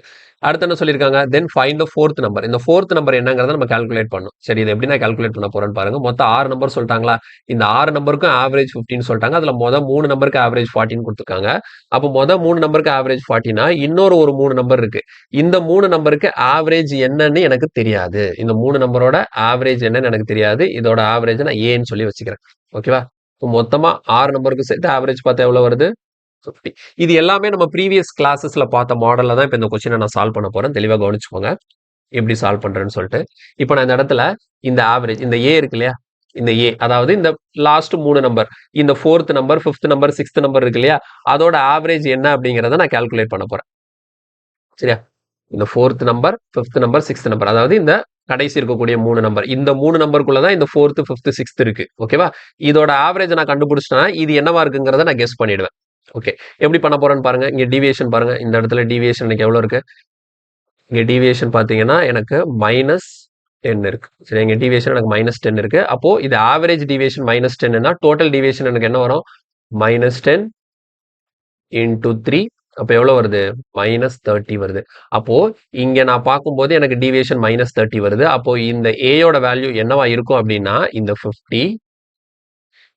அடுத்து என்ன சொல்லியிருக்காங்க, then find the fourth number. இந்த ஃபோர்த் நம்பர் என்னங்கிறத நம்ம கால்குலேட் பண்ணணும். சரி, இது எப்படி நான் கால்குலேட் பண்ண போறேன்னு பாருங்க. மொத்தம் 6 நம்பர் சொல்லிட்டாங்களா, இந்த 6 நம்பருக்கும் ஆவரேஜ் 15 சொல்லிட்டாங்க. அதுல மொதல் 3 நம்பருக்கு ஆவரேஜ் 14 கொடுத்துருக்காங்க. அப்போ மொதல் 3 நம்பருக்கு ஆவரேஜ் 40னா இன்னொரு ஒரு 3 நம்பர் இருக்கு. இந்த 3 நம்பருக்கு ஆவரேஜ் என்னன்னு எனக்கு தெரியாது. இந்த 3 நம்பரோட ஆவரேஜ் என்னன்னு எனக்கு தெரியாது. இதோட ஆவரேஜ் நான் ஏன்னு சொல்லி வச்சுக்கிறேன். ஓகேவா? மொத்தமா 6 நம்பருக்கு சேர்த்து ஆவரேஜ் பார்த்தா எவ்வளவு வருது, 50. இது எல்லாமே நம்ம ப்ரீவியஸ் கிளாஸஸ்ல பார்த்த மாடல்ல தான் இப்ப இந்த கொஸ்டினை நான் சால்வ் பண்ண போறேன். தெளிவா கவனிச்சுக்கோங்க எப்படி சால்வ் பண்றேன்னு சொல்லிட்டு. இப்போ நான் இந்த இடத்துல இந்த ஆவரேஜ், இந்த ஏ இருக்கு இல்லையா, இந்த ஏ அதாவது இந்த லாஸ்ட் 3 நம்பர், இந்த fourth number, fifth number, sixth number இருக்கு இல்லையா, அதோட ஆவரேஜ் என்ன அப்படிங்கிறத நான் கால்குலேட் பண்ண போறேன். சரியா? இந்த fourth number, fifth number, sixth number, அதாவது இந்த கடைசி இருக்கக்கூடிய 3 நம்பர், இந்த 3 நம்பருக்குள்ளதான் இந்த ஃபோர்த், ஃபிஃப்த், சிக்ஸ்த் இருக்கு. ஓகேவா? இதோட ஆவரேஜ் நான் கண்டுபிடிச்சிட்டேன்னா இது என்னவா இருக்குங்கிறத நான் கெஸ் பண்ணிடுவேன். ஓகே, எப்படி பண்ண போறேன்னு பாருங்க. இங்க டீவியேஷன் பாருங்க. இந்த இடத்துல டீவியேஷன் எனக்கு எவ்வளவு இருக்கு, இங்க டீவியேஷன் பாத்தீங்கன்னா எனக்கு -10 இருக்கு. சரி, இங்க டீவியேஷன் எனக்கு -10 இருக்கு. அப்போ இது ஆவரேஜ் டீவியேஷன் -10னா டோட்டல் டீவியேஷன் எனக்கு என்ன வரும், -10 × 3. அப்ப எவ்வளவு வருது, -30 வருது. அப்போ இங்க நான் பார்க்கும்போது எனக்கு டீவியேஷன் -30 வருது. அப்போ இந்த ஏயோட வேல்யூ என்னவா இருக்கும் அப்படின்னா, இந்த 50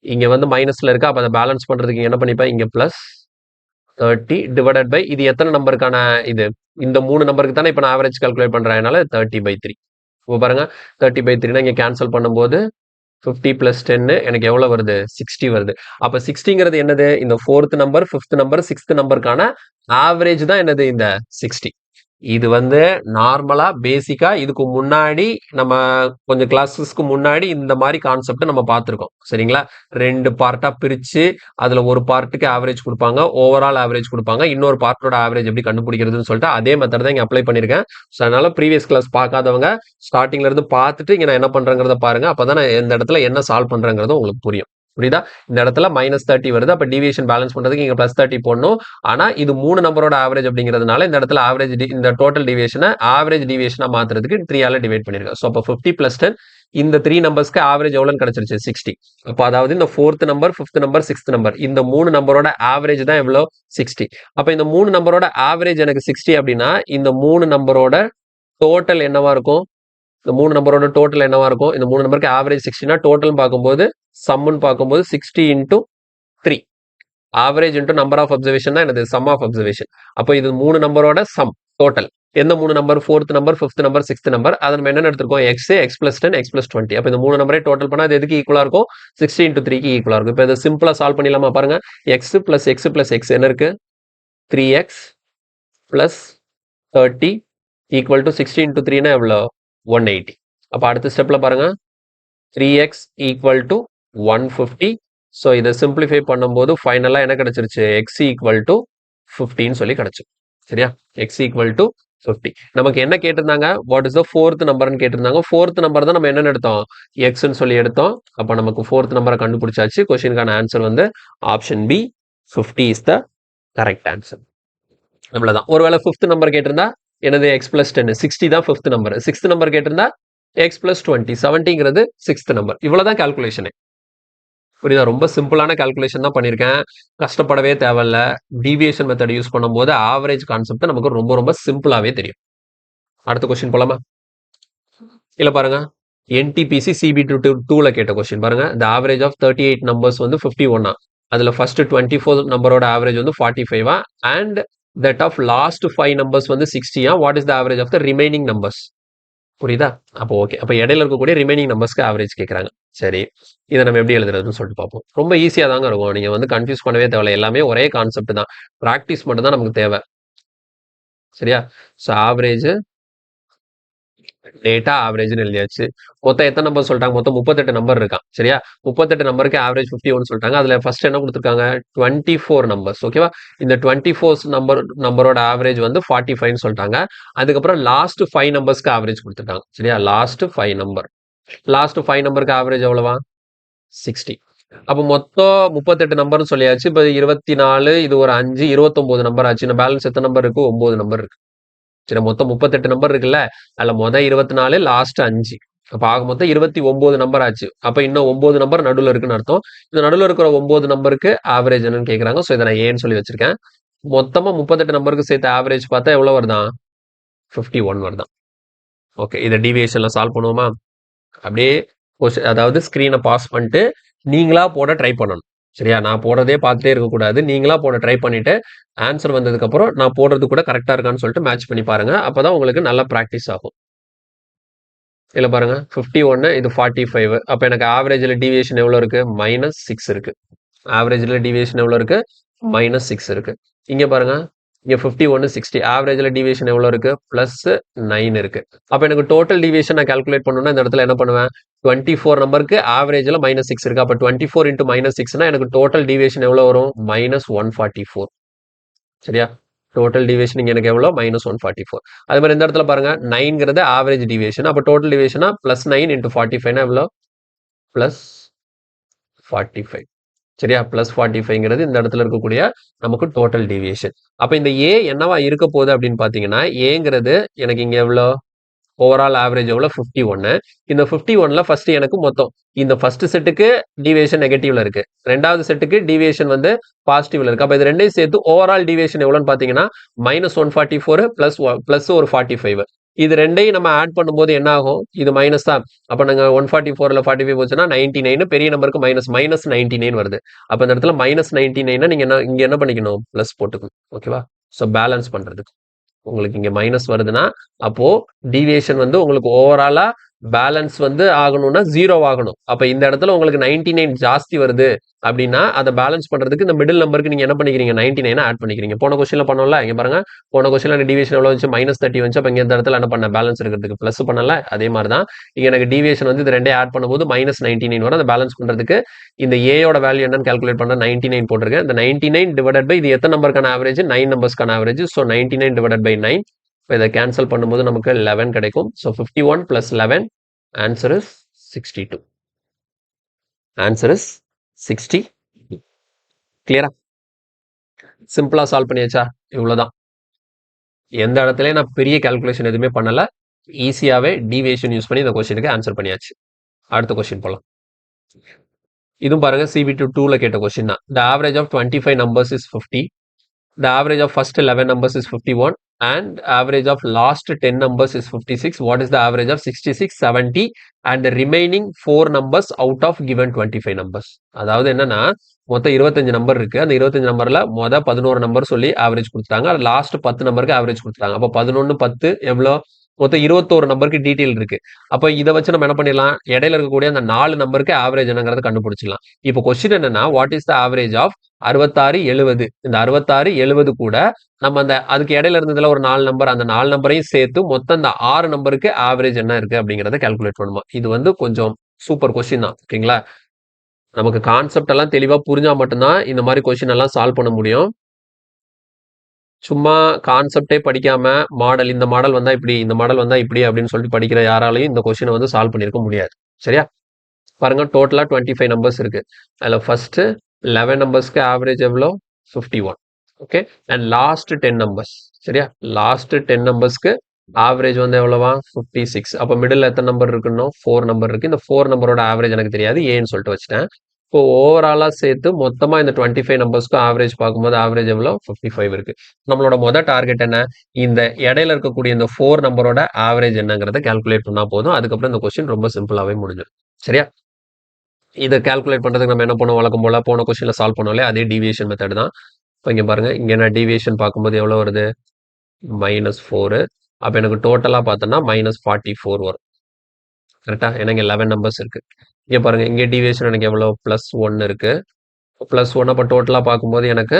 இங்க வந்து மைனஸ்ல இருக்கு. அப்ப அதை பேலன்ஸ் பண்றதுக்கு என்ன பண்ணிப்பேன், இங்க +30 டிவைடட் பை இது எத்தனை நம்பருக்கான இது, இந்த 3 நம்பருக்கு தானே இப்ப நான் ஆவரேஜ் கால்குலேட் பண்றேன். அதனால 30/3. இப்போ பாருங்க 30/3 இங்க கேன்சல் பண்ணும்போது 50 + 10 எனக்கு எவ்வளவு வருது, 60 வருது. அப்ப 60ங்கிறது என்னது, இந்த fourth number, fifth number, sixth நம்பருக்கான ஆவரேஜ் தான் என்னது, இந்த 60. இது வந்து நார்மலா பேசிக்கா இதுக்கு முன்னாடி நம்ம கொஞ்சம் கிளாஸஸ்க்கு முன்னாடி இந்த மாதிரி கான்செப்ட் நம்ம பார்த்திருக்கோம். சரிங்களா? 2 பார்ட்டா பிரிச்சு அதுல ஒரு பார்ட்டுக்கு ஆவரேஜ் கொடுப்பாங்க, ஓவரால் ஆவரேஜ் கொடுப்பாங்க, இன்னொரு பார்ட்டோட ஆவரேஜ் எப்படி கண்டுபிடிக்கிறதுன்னு சொல்லிட்டு அதே மெத்தட் தான் இங்க அப்ளை பண்ணிருக்கேன். ஸோ அதனால ப்ரீவியஸ் கிளாஸ் பார்க்காதவங்க ஸ்டார்டிங்ல இருந்து பார்த்துட்டு இங்க நான் என்ன பண்றேங்கிறத பாருங்க. அப்பதான் நான் இந்த இடத்துல என்ன சால்வ் பண்றேங்கிறது உங்களுக்கு புரியும். புரியுதா? இந்த இடத்துல -30 வருது. அப்ப டீவியேஷன் பேலன்ஸ் பண்றதுக்கு இங்க +30 போடணும். ஆனா இது 3 நம்பரோட ஆவரேஜ் அப்படிங்கிறதுனால இந்த இடத்துல இந்த டோட்டல் டீவியேஷனை ஆவரேஜ் டீவியேஷனா மாத்துறதுக்கு 3 ஆல டிவைட் பண்ணிருக்கேன். ஸோ அப்போ 50 + 10 இந்த 3 நம்பர்ஸ்க்கு ஆவரேஜ் எவ்வளவுன்னு கிடைச்சிருச்சு 60. அப்போ அதாவது இந்த 4th number, 5th number, 6th number இந்த 3 நம்பரோட ஆவரேஜ் தான் எவ்வளோ 60. அப்ப இந்த 3 நம்பரோட ஆவரேஜ் எனக்கு 60 அப்படின்னா இந்த 3 நம்பரோட டோட்டல் என்னவா இருக்கும்? இந்த 3 நம்பரோட டோட்டல் என்னவா இருக்கும்? இந்த 3 நம்பருக்கு ஆவரேஜ் 60னா டோட்டல் பார்க்கும்போது சம்முன்னு பார்க்கும்போது 60 × 3 average into number of observation தான் எனது சம் ஆஃப் அப்சர்வேஷன். அப்போ இது 3 நம்பரோட சம் டோட்டல். எந்த 3 number? 4th number, 5th number, 6th number. அதை நம்ம என்ன எடுத்திருக்கோம்? x + 10 x + 20. அப்போ இந்த 3 நம்பரே டோட்டல் பண்ணா அது எதுக்கு ஈக்குவலா இருக்கும்? 60 × 3க்கு ஈக்குவலா இருக்கும். இப்போ இதை சிம்பிளா சால்வ் பண்ணிடலாமா? பாருங்க, x + x + x என்ன இருக்கு? 3x + 30 = 60 × 3 னா எவ்வளோ? 180. அப்போ அடுத்த ஸ்டெப்ல பாருங்க, 3x = 150. ஸோ இதை சிம்பிளிஃபை பண்ணும்போது ஃபைனலா என்ன கிடைச்சிருச்சு? x = 50ன்னு சொல்லி கிடைச்சு. சரியா? x = 50. நமக்கு என்ன கேட்டிருந்தாங்க? வாட் இஸ் த 4th நம்பர்னு கேட்டிருந்தாங்க. 4th நம்பர் தான் நம்ம என்னன்னு எடுத்தோம்? xன்னு சொல்லி எடுத்தோம். அப்போ நமக்கு 4th நம்பரை கண்டுபிடிச்சாச்சு. கொஸ்டினுக்கான ஆன்சர் வந்து option B 50 is the correct answer. அவ்வளவுதான். ஒருவேளை 5th நம்பர் கேட்டிருந்தா என்னது? x + 10 60 தான் 5th நம்பர். 6th நம்பர் கேட்டிருந்தா x + 20 70ங்கிறது 6th நம்பர். இவ்வளவுதான் கால்குலேஷனே. புரியுதா? ரொம்ப சிம்பிளான கால்குலேஷன் தான் பண்ணியிருக்கேன். கஷ்டப்படவே தேவையில்ல. டீவியேஷன் மெத்தட் யூஸ் பண்ணும்போது ஆவரேஜ் கான்செப்ட் நமக்கு ரொம்ப ரொம்ப சிம்பிளாவே தெரியும். அடுத்த கொஸ்டின் போலாமா? இல்ல பாருங்க, NTPC CB2 கேட்ட கொஸ்டின் பாருங்க. the average of 38 numbers வந்து 51. அதுல ஃபர்ஸ்ட் 24 நம்பரோட ஆவரேஜ் வந்து 45 and that of last 5 numbers வந்து 60. what is the average of the remaining numbers? புரியுதா? அப்போ ஓகே. அப்போ இடையில இருக்கக்கூடிய ரிமைனிங் நம்பர்ஸ்க்கு ஆவரேஜ் கேட்குறாங்க. சரி, இதை நம்ம எப்படி எழுதுறதுன்னு சொல்லிட்டு பார்ப்போம். ரொம்ப ஈஸியாக தாங்க இருக்கும். நீங்கள் வந்து கன்ஃபியூஸ் பண்ணவே தேவையில்லை. எல்லாமே ஒரே கான்செப்ட் தான். ப்ராக்டிஸ் மட்டும் தான் நமக்கு தேவை. சரியா? ஸோ ஆவரேஜ் டேட்டா ஆவரேஜ்னு எழுதியாச்சு. மொத்தம் எத்தனை நம்பர் சொல்லிட்டாங்க? மொத்தம் 38 நம்பர் இருக்கான். சரியா? 38 நம்பருக்கு ஆவரேஜ் 51 சொல்லிட்டாங்க. அதுல ஃபர்ஸ்ட் என்ன கொடுத்துருக்காங்க? 24 நம்பர்ஸ். ஓகேவா? இந்த 24 நம்பரோட ஆவரேஜ் வந்து 45ன்னு சொல்லிட்டாங்க. அதுக்கப்புறம் லாஸ்ட் 5 நம்பர்ஸ்க்கு ஆவரேஜ் கொடுத்துருக்காங்க. சரியா? Last 5 number. லாஸ்ட் 5 நம்பருக்கு ஆவரேஜ் எவ்வளவா? 60. அப்போ மொத்தம் 38 நம்பர்னு சொல்லியாச்சு. இப்போ 24, இது ஒரு 5, 29 நம்பர் ஆச்சு. இந்த பேலன்ஸ் எத்தனை நம்பர் இருக்கு? 9 நம்பர் இருக்கு. சரி, மொத்தம் 38 நம்பர் இருக்குல்ல, அதுல மொதல் 24, லாஸ்ட் 5. அப்ப ஆக மொத்தம் 29 நம்பர் ஆச்சு. அப்ப இன்னும் 9 நம்பர் நடுவில் இருக்குன்னு அர்த்தம். இந்த நடுவில் இருக்கிற 9 நம்பருக்கு ஆவரேஜ் என்னன்னு கேட்கறாங்க. ஸோ இதை நான் ஏன்னு சொல்லி வச்சிருக்கேன். மொத்தமா 38 நம்பருக்கு சேர்த்து ஆவரேஜ் பார்த்தா எவ்வளவு வருதான்? 51 வருதான். ஓகே, இதை டீவியேஷன்ல சால்வ் பண்ணுவோமா? அப்படியே அதாவது ஸ்கிரீனை பாஸ் பண்ணிட்டு நீங்களா போட ட்ரை பண்ணணும். சரியா? நான் போடுறதே பார்த்துட்டே இருக்கக்கூடாது. நீங்களா போட ட்ரை பண்ணிட்டு ஆன்சர் வந்ததுக்கு அப்புறம் நான் போடுறது கூட கரெக்டா இருக்கான்னு சொல்லிட்டு மேட்ச் பண்ணி பாருங்க. அப்பதான் உங்களுக்கு நல்லா ப்ராக்டிஸ் ஆகும். இல்ல பாருங்க, 51, இது 45. அப்ப எனக்கு ஆவரேஜ்ல டீவியேஷன் எவ்வளவு இருக்கு? -6 இருக்கு. ஆவரேஜ்ல டீவியேஷன் எவ்வளவு இருக்கு? -6 இருக்கு. இங்க பாருங்க, இங்க 51, 60. ஆவரேஜ்ல டீவியேஷன் எவ்வளவு இருக்கு? +9 இருக்கு. அப்ப எனக்கு டோட்டல் டீவியேஷன் நான் கால்குலேட் பண்ணணும்னா இந்த இடத்துல என்ன பண்ணுவேன்? 24 நம்பருக்கு ஆவரேஜ்ல -6 இருக்கு. அப்ப 24 × -6னா எனக்கு டோட்டல் டீவியேஷன் எவ்வளவு வரும்? -144. சரியா? டோட்டல் டீவியேஷன் இங்க எனக்கு எவ்வளோ? -144. அதே மாதிரி இந்த இடத்துல பாருங்க, 9ங்கிறது ஆவரேஜ் டீவியேஷன். அப்போ டோட்டல் டீவியேஷனா +9 × 45னா எவ்வளோ? +45. சரியா? +45ங்கிறது இந்த இடத்துல இருக்கக்கூடிய நமக்கு டோட்டல் டீவியேஷன். அப்ப இந்த ஏ என்னவா இருக்க போகுது அப்படின்னு பாத்தீங்கன்னா, ஏங்கிறது எனக்கு இங்க எவ்வளோ? ஓவரால் ஆவரேஜ் எவ்வளோ? 51. இந்த 51ல ஃபர்ஸ்ட் எனக்கு மொத்தம் இந்த ஃபர்ஸ்ட் செட்டுக்கு டீவியேஷன் நெகட்டிவ்ல இருக்கு. ரெண்டாவது செட்டுக்கு டீவியேஷன் வந்து பாசிட்டிவ்ல இருக்கு. அப்ப இது ரெண்டையும் சேர்த்து ஓவரால் டீவியேஷன் எவ்வளோன்னு பாத்தீங்கன்னா -144 பிளஸ் ஒரு 45. இது ரெண்டையும் நம்ம ஆட் பண்ணும்போது என்ன ஆகும்? இது மைனஸ் தான். அப்ப நாங்க 144ல 45 போச்சுன்னா 99, பெரிய நம்பருக்கு -99 வருது. அப்ப இந்த இடத்துல -99 நீங்க இங்க என்ன பண்ணிக்கணும்? பிளஸ் போட்டுக்கணும். ஓகேவா? ஸோ பேலன்ஸ் பண்றதுக்கு உங்களுக்கு இங்க மைனஸ் வருதுன்னா அப்போ டீவியேஷன் வந்து உங்களுக்கு ஓவராலா பேலன்ஸ் வந்து ஆகணும்னா 0 ஆகணும். அப்ப இந்த இடத்துல உங்களுக்கு 99 ஜாஸ்தி வருது அப்படின்னா அதை பேலன்ஸ் பண்றதுக்கு இந்த மிடில் நம்பருக்கு நீங்க என்ன பண்ணிக்கிறீங்க? 99 ஆட் பண்ணிக்கிறீங்க. போன கொஸ்டின்ல பண்ணோம்ல, இங்க பாருங்க, போன கொஸ்டின்ல டீவியேஷன் எவ்வளவு வந்துச்சு? -30 வந்துச்சு. அப்ப இங்க இந்த இடத்துல என்ன பண்ண? பேலன்ஸ் இருக்கிறதுக்கு பிளஸ் பண்ணல. அதே மாதிரி தான் இங்க எனக்கு டீவியேஷன் வந்து இது ரெண்டே ஆட் பண்ணும்போது -99 வரும். அதை பேலன்ஸ் பண்றதுக்கு இந்த ஏயோட வேல்யூ என்னன்னு கால்குலேட் பண்ண 99 போட்டிருக்கேன். இந்த 99 டிவைடட் பை இது எத்தனை நம்பருக்கான ஆவரேஜ்? 9 நம்பர்ஸ்க்கான ஆவரேஜ். So 99 divided by 9. இப்போ இதை கேன்சல் பண்ணும்போது நமக்கு 11 கிடைக்கும். So 51 + 11, answer is 62. Answer is 60. கிளியரா? சிம்பிளா சால்வ் பண்ணியாச்சா? இவ்வளவுதான். எந்த இடத்துலயும் நான் பெரிய கால்குலேஷன் எதுவுமே பண்ணல. ஈஸியாவே டீவியேஷன் யூஸ் பண்ணி இந்த கொஸ்டினுக்கு ஆன்சர் பண்ணியாச்சு. அடுத்த கொஸ்டின் போலாம். இதுவும் பாருங்க CBT 2ல கேட்ட கொஸ்டின் தான். The average of 25 numbers is 50. The average of first 11 numbers is 51 and average of last 10 numbers is 56. What is the average of 66, 70 and the remaining 4 numbers out of given 25 numbers? அதாவது என்னன்னா மொத்தம் 25 number இருக்கு. அந்த 25 நம்பர்ல மொத 11 number சொல்லி average கொடுத்தாங்க. அது லாஸ்ட் 10 நம்பருக்கு ஆவரேஜ் கொடுத்தாங்க. அப்ப 11 10 எவ்வளோ? மொத்தம் 21 நம்பருக்கு டீடைல் இருக்கு. அப்ப இதை வச்சு நம்ம என்ன பண்ணிடலாம்? இடையில இருக்கக்கூடிய அந்த 4 நம்பருக்கு ஆவரேஜ் என்னங்கிறத கண்டுபிடிச்சிடலாம். இப்போ கொஸ்டின் என்னன்னா what is the average of 66 70? இந்த 66 70 கூட நம்ம அந்த அதுக்கு இடையில இருந்ததுல ஒரு 4 நம்பர், அந்த 4 நம்பரையும் சேர்த்து மொத்தம் இந்த 6 நம்பருக்கு ஆவரேஜ் என்ன இருக்கு அப்படிங்கறத கால்குலேட் பண்ணுமா. இது வந்து கொஞ்சம் சூப்பர் கொஸ்டின் தான். ஓகேங்களா? நமக்கு கான்செப்ட் எல்லாம் தெளிவா புரிஞ்சா மட்டும்தான் இந்த மாதிரி கொஸ்டின் எல்லாம் சால்வ் பண்ண முடியும். சும்மா கான்செப்டே படிக்காம மாடல், இந்த மாடல் வந்தா இப்படி, இந்த மாடல் வந்தா இப்படி அப்படின்னு சொல்லிட்டு படிக்கிற யாராலையும் இந்த கொஸ்டினை வந்து சால்வ் பண்ணிருக்க முடியாது. சரியா? பாருங்க, டோட்டலா 25 நம்பர்ஸ் இருக்கு. அதுல ஃபர்ஸ்ட் 11 நம்பர்ஸ்க்கு ஆவரேஜ் எவ்வளோ? 51. Okay, and last 10 numbers. சரியா? லாஸ்ட் 10 நம்பர்ஸ்க்கு ஆவரேஜ் வந்து எவ்வளவா? 56. அப்ப மிடில் எத்தனை நம்பர் இருக்குன்னு? 4 நம்பர் இருக்கு. இந்த 4 நம்பரோட ஆவரேஜ் எனக்கு தெரியாது, ஏன்னு சொல்லிட்டு வச்சுட்டேன். இப்போ ஓவராலா சேர்த்து மொத்தமா இந்த 25 நம்பர்ஸ்க்கும் ஆவரேஜ் பார்க்கும்போது ஆவரேஜ் எவ்வளோ? 55 இருக்கு. நம்மளோட மொதல் டார்கெட் என்ன? இந்த இடையில இருக்கக்கூடிய இந்த 4 நம்பரோட ஆவரேஜ் என்னங்கிறத கால்குலேட் பண்ணா போதும். அதுக்கப்புறம் இந்த கொஸ்டின் ரொம்ப சிம்பிளாவே முடிஞ்சிடும். சரியா? இதை கால்குலேட் பண்றதுக்கு நம்ம என்ன பண்ணுவோம்? வழக்கம் போல போன கொஸ்டின்ல சால்வ் பண்ணோம்ல, அதே டீவியேஷன் மெத்தட் தான். இப்போ இங்க பாருங்க, இங்க என்ன டீவியேஷன் பார்க்கும்போது எவ்வளோ வருது? -4. அப்போ எனக்கு டோட்டலா பார்த்தோம்னா -44 வரும். கரெக்டா? ஏன்னா இங்க 11 நம்பர்ஸ் இருக்கு. இங்க பாருங்க, இங்க டீவியேஷன் எனக்கு எவ்வளோ? +1 இருக்கு. +1 அப்போ டோட்டலா பார்க்கும்போது எனக்கு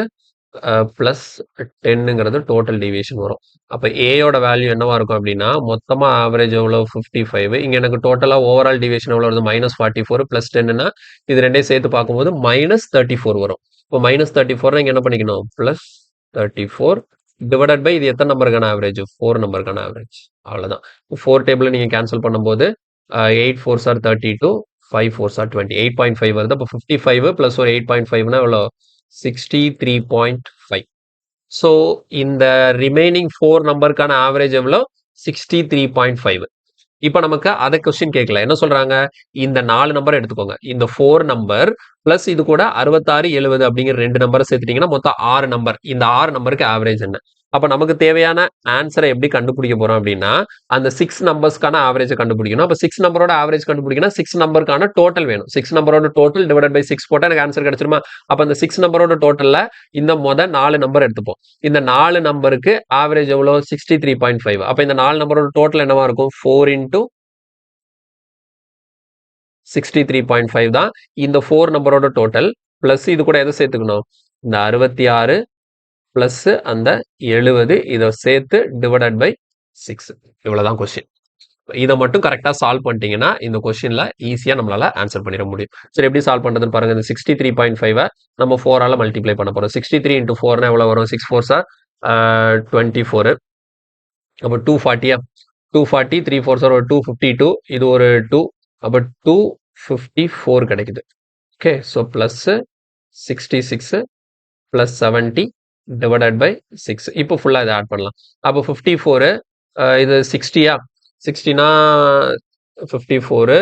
+10ங்கிறது டோட்டல் டீவியேஷன் வரும். அப்போ ஏயோட வேல்யூ என்னவா இருக்கும் அப்படின்னா, மொத்தமா ஆவரேஜ் எவ்வளோ? 55. இங்க எனக்கு டோட்டலா ஓவரால் டீவியேஷன் எவ்வளோ வருது? -44 +10ன்னா இது ரெண்டையும் சேர்த்து பார்க்கும்போது -34 வரும். இப்போ -34 இங்க என்ன பண்ணிக்கணும்? +34 டிவைடட் பை இது எத்தனை நம்பருக்கான ஆவரேஜ்? 4 நம்பருக்கான ஆவரேஜ். அவ்வளவுதான். 4 டேபிள் நீங்க கேன்சல் பண்ணும்போது 8 4s are 32, 5 4s are 20, 8.5 வருது. அப்போ 55 பிளஸ் ஒரு 8.5னா எவ்வளோ? 63.5. ஸோ இந்த ரிமைனிங் 4 நம்பருக்கான ஆவரேஜ் எவ்வளோ? 63.5. இப்போ நமக்கு அதை கொஸ்டின் கேட்கல. என்ன சொல்றாங்க? இந்த 4 நம்பர் எடுத்துக்கோங்க. இந்த 4 நம்பர் பிளஸ் இது கூட 66 70 அப்படிங்கிற 2 நம்பரை சேர்த்துட்டீங்கன்னா மொத்தம் 6 நம்பர். இந்த 6 நம்பருக்கு ஆவரேஜ் என்ன? அப்ப நமக்கு தேவையான ஆன்சரை எப்படி கண்டுபிடிக்க போறோம் அப்படின்னா, அந்த 6 நம்பர்ஸ்க்கான ஆவரேஜை கண்டுபிடிக்கணும். அப்ப 6 நம்பரோட ஆவரேஜ் கண்டுபிடிக்கணும். 6 நம்பருக்கான டோட்டல் வேணும். 6 நம்பரோட டோட்டல் டிவைடட் பை 6 போட்டா எனக்கு ஆன்சர் கிடைச்சிருமா? அப்ப அந்த 6 நம்பரோட டோட்டல்ல இந்த 4 நம்பர் எடுத்துப்போம். இந்த 4 நம்பருக்கு ஆவரேஜ் எவ்வளோ? 63.5. அப்ப இந்த 4 நம்பரோட டோட்டல் என்னவா இருக்கும்? 4 into 63.5 தான் இந்த 4 நம்பரோட டோட்டல். பிளஸ் இது கூட எதை சேர்த்துக்கணும்? இந்த 66 பிளஸ் அந்த 70 இதை சேர்த்து டிவைடட் பை 6. இவ்வளவுதான் கொஸ்டின். இதை மட்டும் கரெக்டா சால்வ் பண்ணிட்டீங்கன்னா இந்த கொஸ்டின்ல ஈஸியா நம்மளால ஆன்சர் பண்ணிட முடியும். சரி, எப்படி சால்வ் பண்றதுன்னு பாருங்க. இந்த 63.5 நம்ம 4ஆல மல்டிப்ளை பண்ண போறோம். 63 into 4 எவ்வளவு வரும்? 6 4s are 24. அப்போ 240. 240 3 4s are 252. இது ஒரு 2. அப்போ 254 கிடைக்குது. Okay, so plus 66 plus 70 divided by 6. இப்போ ஃபுல்லா இதை ஆட் பண்ணலாம். அப்போ 54 இது 60யா? 60னா 54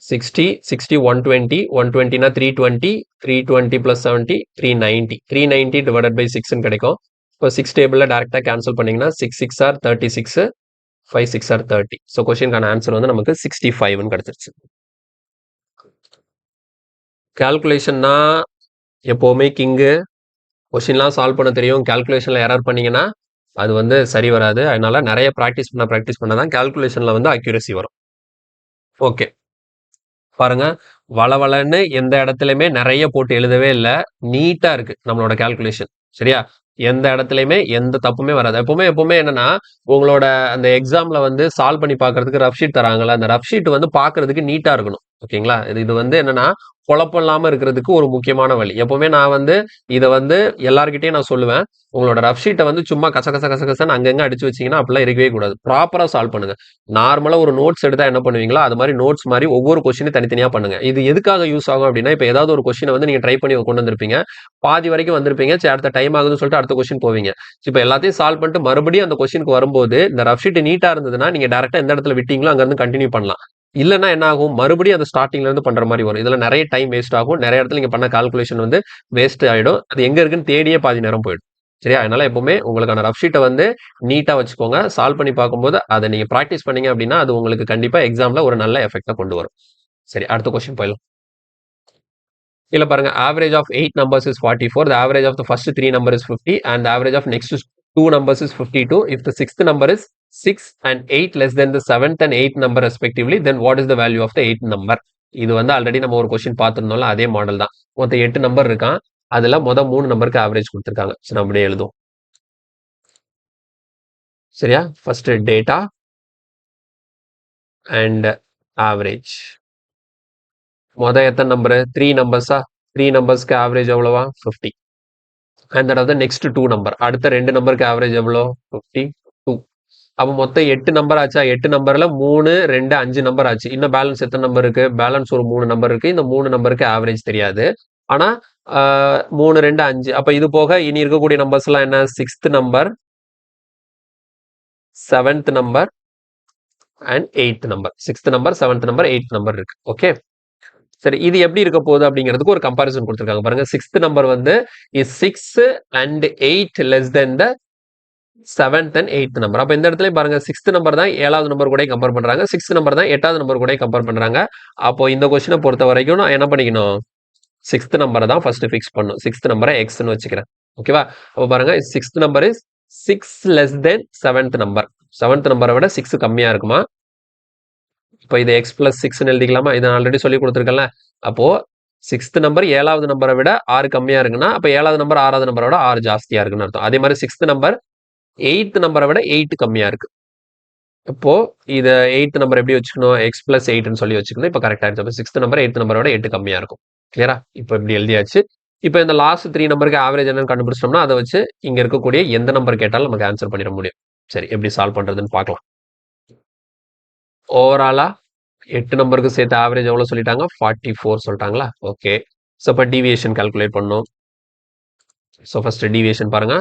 60 60 120 120னா 320 320 பிளஸ் 70 390 390 டிவைடட் பை 6ன்னு கிடைக்கும். இப்போ 6 டேபிள்ல டைரக்டா கேன்சல் பண்ணீங்கன்னா 6 6 are 36, 5 6 are 30. ஸோ கொஸ்டினுக்கான ஆன்சர் வந்து நமக்கு 65ன்னு கிடைச்சிருச்சு. கால்குலேஷன்னா எப்போவுமே கிங்கு. கொஸ்டின்லாம் சால்வ் பண்ண தெரியும், கால்குலேஷன்ல எரர் பண்ணீங்கன்னா அது வந்து சரி வராது. அதனால நிறைய ப்ராக்டிஸ் பண்ண தான் கால்குலேஷன்ல வந்து அக்யூரசி வரும். ஓகே, பாருங்க, வளவளன்னு எந்த இடத்துலயுமே நிறைய போட்டு எழுதவே இல்லை. நீட்டா இருக்கு நம்மளோட கால்குலேஷன். சரியா? எந்த இடத்துலயுமே எந்த தப்புமே வராது. எப்பவுமே என்னன்னா, உங்களோட அந்த எக்ஸாம்ல வந்து சால்வ் பண்ணி பாக்குறதுக்கு ரஃப் ஷீட் தராங்கல்ல, அந்த ரஃப் ஷீட் வந்து பாக்குறதுக்கு நீட்டா இருக்கணும். ஓகேங்களா? இது வந்து என்னன்னா குழப்பம் இல்லாம இருக்கிறதுக்கு ஒரு முக்கியமான வழி. எப்பவுமே நான் வந்து இத வந்து எல்லார்கிட்டயும் நான் சொல்லுவேன். உங்களோட ரஃப் ஷீட்ட வந்து சும்மா கச கச கச கசன்னு அங்கங்க அடிச்சு வச்சீங்கன்னா, அப்படிலாம் இருக்கவே கூடாது. ப்ராப்பரா சால்வ் பண்ணுங்க. நார்மலா ஒரு நோட்ஸ் எடுத்தா என்ன பண்ணுவீங்களோ, அது மாரி நோட்ஸ் மாரி ஒவ்வொரு கொஸ்டினையும் தனித்தனியா பண்ணுங்க. இது எதுக்காக யூஸ் ஆகும் அப்படின்னா, இப்ப ஏதாவது ஒரு கொஸ்டின வந்து நீங்க ட்ரை பண்ணி கொண்டு வந்திருப்பீங்க. பாதி வரைக்கும் வந்திருப்பீங்க. சரி அடுத்த டைம் ஆகுதுன்னு சொல்லிட்டு அடுத்த கொஸ்டின் போவீங்க. இப்ப எல்லாத்தையும் சால்வ் பண்ணிட்டு மறுபடியும் அந்த கொஸ்டினுக்கு வரும்போது, இந்த ரஃப் ஷீட் நீட்டா இருந்ததுன்னா, நீங்க டைரக்ட்டா எந்த இடத்துல விட்டீங்களோ அங்க இருந்து கன்டின்யூ பண்ணலாம். இல்லன்னா என்ன ஆகும்? மறுபடியும் அந்த ஸ்டார்ட்டிங்ல இருந்து பண்ற மாரி வரும். இதுல நெறைய டைம் வேஸ்ட் ஆகும். நெறைய இடத்துல நீங்க பண்ண கால்குலேஷன் வந்து வேஸ்ட் ஆயிடும். அது எங்க இருக்குன்னு தேடியே பாதி நேரம் போயிடும். சரியா? அதனால எப்பவுமே உங்களுக்கான ரஃப் ஷீட்ட வந்து நீட்டா வச்சுக்கோங்க. சால்வ் பண்ணி பார்க்கும்போது அத நீங்க பிராக்டிஸ் பண்ணீங்க அப்படின்னா, அது உங்களுக்கு கண்டிப்பா எக்ஸாம்ல ஒரு நல்ல எஃபெக்ட்ட கொண்டு வரும். சரி, அடுத்த கொஸ்டின் போயிடலாம். இதுல பாருங்க, average of 8 numbers is 44. The average of the first 3 number is 50 and the average of next 2 numbers is 52. If the sixth number is 6 and 8 less than the seventh and eighth number respectively, then what is the value of the eighth number? இது வந்து already நம்ம ஒரு question பார்த்திருந்தோம்ல, அதே model தான். மொத்தம் 8 number இருக்கான். அதுல 3 நம்பருக்கு ஆவரேஜ் கொடுத்திருக்காங்க. சரி, நம்ம அப்படியே எழுதுவோம். சரியா? First data and average. எத்தனை நம்பர்? 3 நம்பர்ஸா? 3 நம்பர்ஸ்க்கு ஆவரேஜ் எவ்வளவா? 50. and that of the next 2 number. அடுத்த 2 நம்பருக்கு ஆவரேஜ் எவ்வளோ? 52. அப்போ மொத்தம் 8 நம்பர் ஆச்சா? 8 நம்பர்ல 3, 2, 5 நம்பர் ஆச்சு. இன்னும் பேலன்ஸ் எத்தனை நம்பர் இருக்கு? பேலன்ஸ் ஒரு 3 நம்பர் இருக்கு. இந்த 3 நம்பருக்கு ஆவரேஜ் தெரியாது. ஆனா 3, 2, 5. அப்ப இது போக இனி இருக்கக்கூடிய நம்பர்ஸ் எல்லாம் என்ன? 6th number, 7th number and 8th number. 6th number, 7th number, 8th number இருக்கு. ஓகே, சரி, இது எப்படி இருக்க போகுது அப்படிங்கிறதுக்கு ஒரு கம்பாரிசன் கொடுத்துருக்காங்க பாருங்க. 6th நம்பர் வந்து is 6 and 8 less than the 7th and 8th number. அப்ப இந்த இடத்துல பாருங்க, 6th நம்பர் தான் 7வது நம்பர் கூட கம்பேர் பண்றாங்க. 6th நம்பர் தான் 8வது நம்பர் கூட கம்பேர் பண்றாங்க. அப்போ இந்த கொஸ்டினை பொறுத்த வரைக்கும் நான் என்ன பண்ணிக்கணும்? 6th நம்பரை தான் ஃபர்ஸ்ட் ஃபிக்ஸ் பண்ணும். 6th நம்பரை எக்ஸ்னு வச்சுக்கிறேன். ஓகேவா? அப்போ பாருங்க, 6th number is 6 less than 7th number. 7th நம்பரை விட 6 கம்மியா இருக்குமா? இப்போ இது எக்ஸ் பிளஸ் 6ன்னு எழுதிக்கலாமா? இதை ஆல்ரெடி சொல்லி கொடுத்துருக்கல. அப்போ 6th நம்பர் 7வது நம்பரை விட 6 கம்மியா இருக்குன்னா, அப்போ 7வது நம்பர் 6வது நம்பரை விட 6 ஜாஸ்தியா இருக்குன்னு அர்த்தம். அதே மாதிரி 6th நம்பர் 8th நம்பரை விட 8 கம்மியா இருக்கு. இப்போ இத 8th நம்பர் எப்படி வச்சுக்கணும்? எக்ஸ் பிளஸ் 8ன்னு சொல்லி வச்சுக்கணும். இப்போ கரெக்டா இருக்கு. அப்போ 6th நம்பர் 8th நம்பரை விட 8 கம்மியா இருக்கும். கிளியரா? இப்போ இப்படி எழுதியாச்சு. இப்போ இந்த லாஸ்ட் 3 நம்பருக்கு ஆவரேஜ் என்னன்னு கண்டுபிடிச்சிட்டோம்னா, அதை வச்சு இங்க இருக்கக்கூடிய எந்த நம்பர் கேட்டாலும் நமக்கு ஆன்சர் பண்ணிட முடியும். சரி, எப்படி சால்வ் பண்றதுன்னு பார்க்கலாம். ஓவராலா 8 நம்பருக்கு சேர்த்து ஆவரேஜ் எவ்வளவு சொல்லிட்டாங்க? 44 சொல்லிட்டாங்களா? ஓகே. ஸோ இப்போ டீவியேஷன் கால்குலேட் பண்ணணும். ஸோ ஃபர்ஸ்ட் டீவியேஷன் பாருங்க.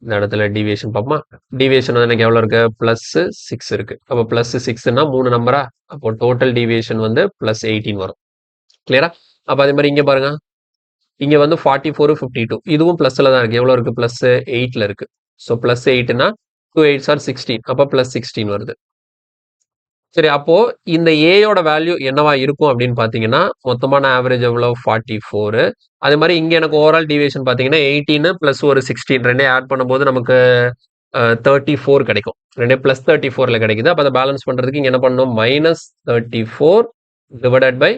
இந்த இடத்துல டீவியேஷன் பார்ப்போமா? டீவியேஷன் வந்து எனக்கு எவ்வளோ இருக்கு? +6 இருக்கு. அப்போ +6ன்னா 3 நம்பரா? அப்போ டோட்டல் டீவியேஷன் வந்து +18 வரும். கிளியரா? அப்போ அதே மாதிரி இங்க பாருங்க. இங்க வந்து 44, 52. இதுவும் பிளஸ்ல தான் இருக்கு. எவ்வளோ இருக்கு? +8ல இருக்கு. ஸோ +8ன்னா 2 8s are 16. அப்போ +16 வருது. சரி, அப்போ இந்த ஏயோட வேல்யூ என்னவா இருக்கும் அப்படின்னு பாத்தீங்கன்னா, மொத்தமான ஆவரேஜ் எவ்வளோ? 44. அதே மாதிரி இங்க எனக்கு ஓவரால் டீவியேஷன் பாத்தீங்கன்னா 18 பிளஸ் ஒரு 16 ரெண்டையும் ஆட் பண்ணும்போது நமக்கு 34 கிடைக்கும். ரெண்டே பிளஸ் 34ல கிடைக்குது. அப்போ அதை பேலன்ஸ் பண்றதுக்கு இங்க என்ன பண்ணணும்? -34 டிவைடட் பை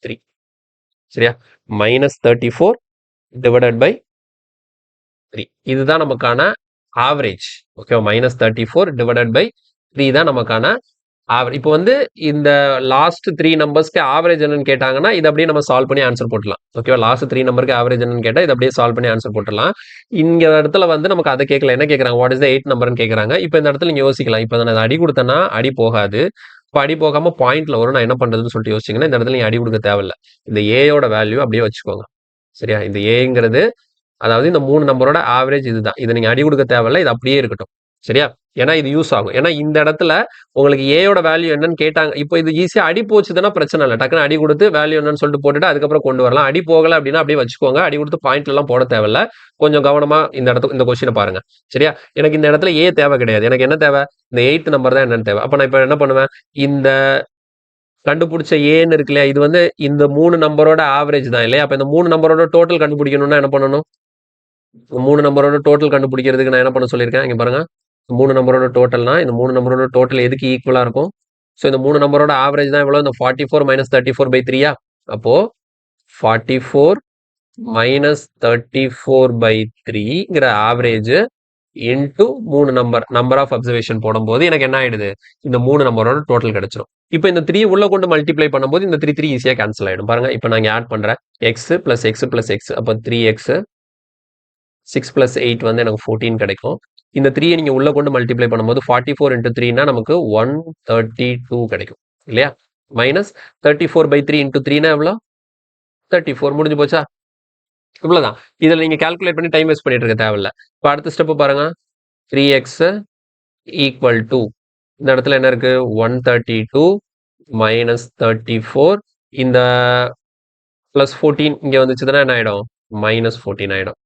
3. சரியா? -34 டிவைடட் பை 3. இதுதான் நமக்கான ஆவரேஜ். ஓகே, -34 டிவைடட் பை 3 தான் நமக்கான இப்போ வந்து இந்த லாஸ்ட் 3 நம்பர்ஸ்க்கு ஆவரேஜ் என்னன்னு கேட்டாங்கன்னா, இதை அப்படியே நம்ம சால்வ் பண்ணி ஆன்சர் போட்டுலாம். ஓகேவா? லாஸ்ட் 3 நம்பருக்கு ஆவரேஜ் என்னன்னு கேட்டா, இதை அப்படியே சால்வ் பண்ணி ஆன்சர் போட்டுலாம். இந்த இடத்துல வந்து நமக்கு அதை கேட்கல. என்ன கேட்கறாங்க? வாட் இஸ் த 8th நம்பர்னு கேட்கறாங்க. இப்போ இந்த இடத்துல நீங்க யோசிக்கலாம். இப்போ நான் அடி கொடுத்தேன்னா அடி போகாது. இப்போ அடி போகாம பாயிண்ட்ல வரும். நான் என்ன பண்றதுன்னு சொல்லிட்டு யோசிச்சீங்கன்னா, இந்த இடத்துல நீங்க அடி கொடுக்க தேவையில்ல. இந்த ஏயோட வேல்யூ அப்படியே வச்சுக்கோங்க. சரியா? இந்த ஏங்கிறது, அதாவது இந்த 3 நம்பரோட ஆவரேஜ் இதுதான். இதை நீங்க அடி கொடுக்க தேவையில்ல. இது அப்படியே இருக்கட்டும். சரியா? ஏன்னா இது யூஸ் ஆகும். ஏன்னா இந்த இடத்துல உங்களுக்கு ஏயோட வேல்யூ என்னன்னு கேட்டாங்க. இப்போ இது ஈஸியா அடி போச்சுதுன்னா பிரச்சனை இல்லை. டக்குன்னு அடி கொடுத்து வேல்யூ என்னன்னு சொல்லிட்டு போட்டுட்டு அதுக்கப்புறம் கொண்டு வரலாம். அடி போகல அப்படின்னா அப்படியே வச்சுக்கோங்க. அடி கொடுத்து பாயிண்ட்ல எல்லாம் போட தேவையில்ல. கொஞ்சம் கவனமா இந்த இடத்துல இந்த கொஸ்டினை பாருங்க. சரியா? எனக்கு இந்த இடத்துல ஏ தேவை கிடையாது. எனக்கு என்ன தேவை? இந்த 8th நம்பர் தான் என்னன்னு தேவை. அப்ப நான் இப்ப என்ன பண்ணுவேன்? இந்த கண்டுபிடிச்ச ஏன்னு இருக்கு இல்லையா? இது வந்து இந்த 3 நம்பரோட ஆவரேஜ் தான் இல்லையா? அப்ப இந்த 3 நம்பரோட டோட்டல் கண்டுபிடிக்கணும்னா என்ன பண்ணணும்? 3 நம்பரோட டோட்டல் கண்டுபிடிக்கிறதுக்கு நான் என்ன பண்ண சொல்லியிருக்கேன்? இங்க பாருங்க. 3 நம்பரோட டோட்டல்னா, இந்த 3 நம்பரோட டோட்டல் எதுக்கு ஈக்குவலா இருக்கும்? ஸோ இந்த 3 நம்பரோட ஆவரேஜ் தான் எவ்வளோ? இந்த 44 - 34/3யா? அப்போ 44 - 34/3ங்கிற average into 3 number of observation போடும்போது எனக்கு என்ன ஆயிடுது, இந்த 3 நம்பரோட டோட்டல் கிடைச்சிரும். இப்போ இந்த 3 உள்ள கொண்டு மல்டிப்ளை பண்ணும்போது இந்த 3 ஈஸியா கேன்சல் ஆயிடும். பாருங்க இப்போ நான் ஆட் பண்றேன். X plus X plus X, அப்போ 3x 6 பிளஸ் 8 வந்து எனக்கு 14 கிடைக்கும். இந்த 3 நீங்க உள்ள கொண்டு மல்டிப்ளை பண்ணும்போது 44 இன்டூ 3னா நமக்கு 132 கிடைக்கும் இல்லையா? மைனஸ் 34/3 இன்டூ 3னா எவ்வளோ? 34. முடிஞ்சு போச்சா? இவ்வளவுதான். இதுல நீங்க கால்குலேட் பண்ணி டைம் வேஸ்ட் பண்ணிட்டு இருக்க தேவையில்ல. இப்போ அடுத்த ஸ்டெப் பாருங்க. 3x ஈக்குவல் டு இந்த இடத்துல என்ன இருக்கு? 132 மைனஸ் 34. இந்த பிளஸ் 14 இங்க வந்துச்சுன்னா என்ன ஆயிடும்? மைனஸ் 14 ஆயிடும்.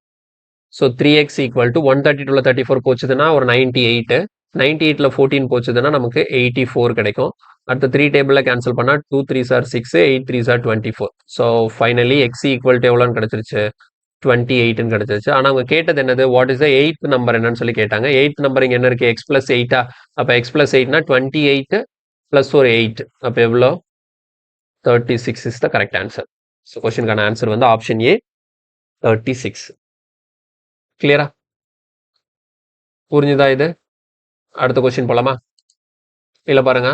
ஸோ 3x ஈக்குவல் டு 132ல 34 போச்சுதுன்னா ஒரு 98. 98ல 14 போச்சுதுன்னா நமக்கு 84 கிடைக்கும். அடுத்த 3 டேபிள்ல கேன்சல் பண்ணா 2 3s are 6, 8 3s are 24. So finally x equal to எவ்வளோன்னு கிடைச்சிருச்சு? 28ன்னு கிடைச்சிருச்சு. ஆனா அவங்க கேட்டது என்னது? What is the 8th number என்னன்னு சொல்லி கேட்டாங்க. 8th நம்பர் இங்க என்ன இருக்கு? x பிளஸ் 8ஆ? அப்ப x பிளஸ் 8னா 28 பிளஸ் ஒரு 8. அப்ப எவ்வளோ? 36 is the correct answer. So கொஸ்டினுக்கான ஆன்சர் வந்து ஆப்ஷன் ஏ 36. கிளியரா? புரிஞ்சுதா இது? அடுத்த கொஸ்டின் போலாமா? இல்ல பாருங்க.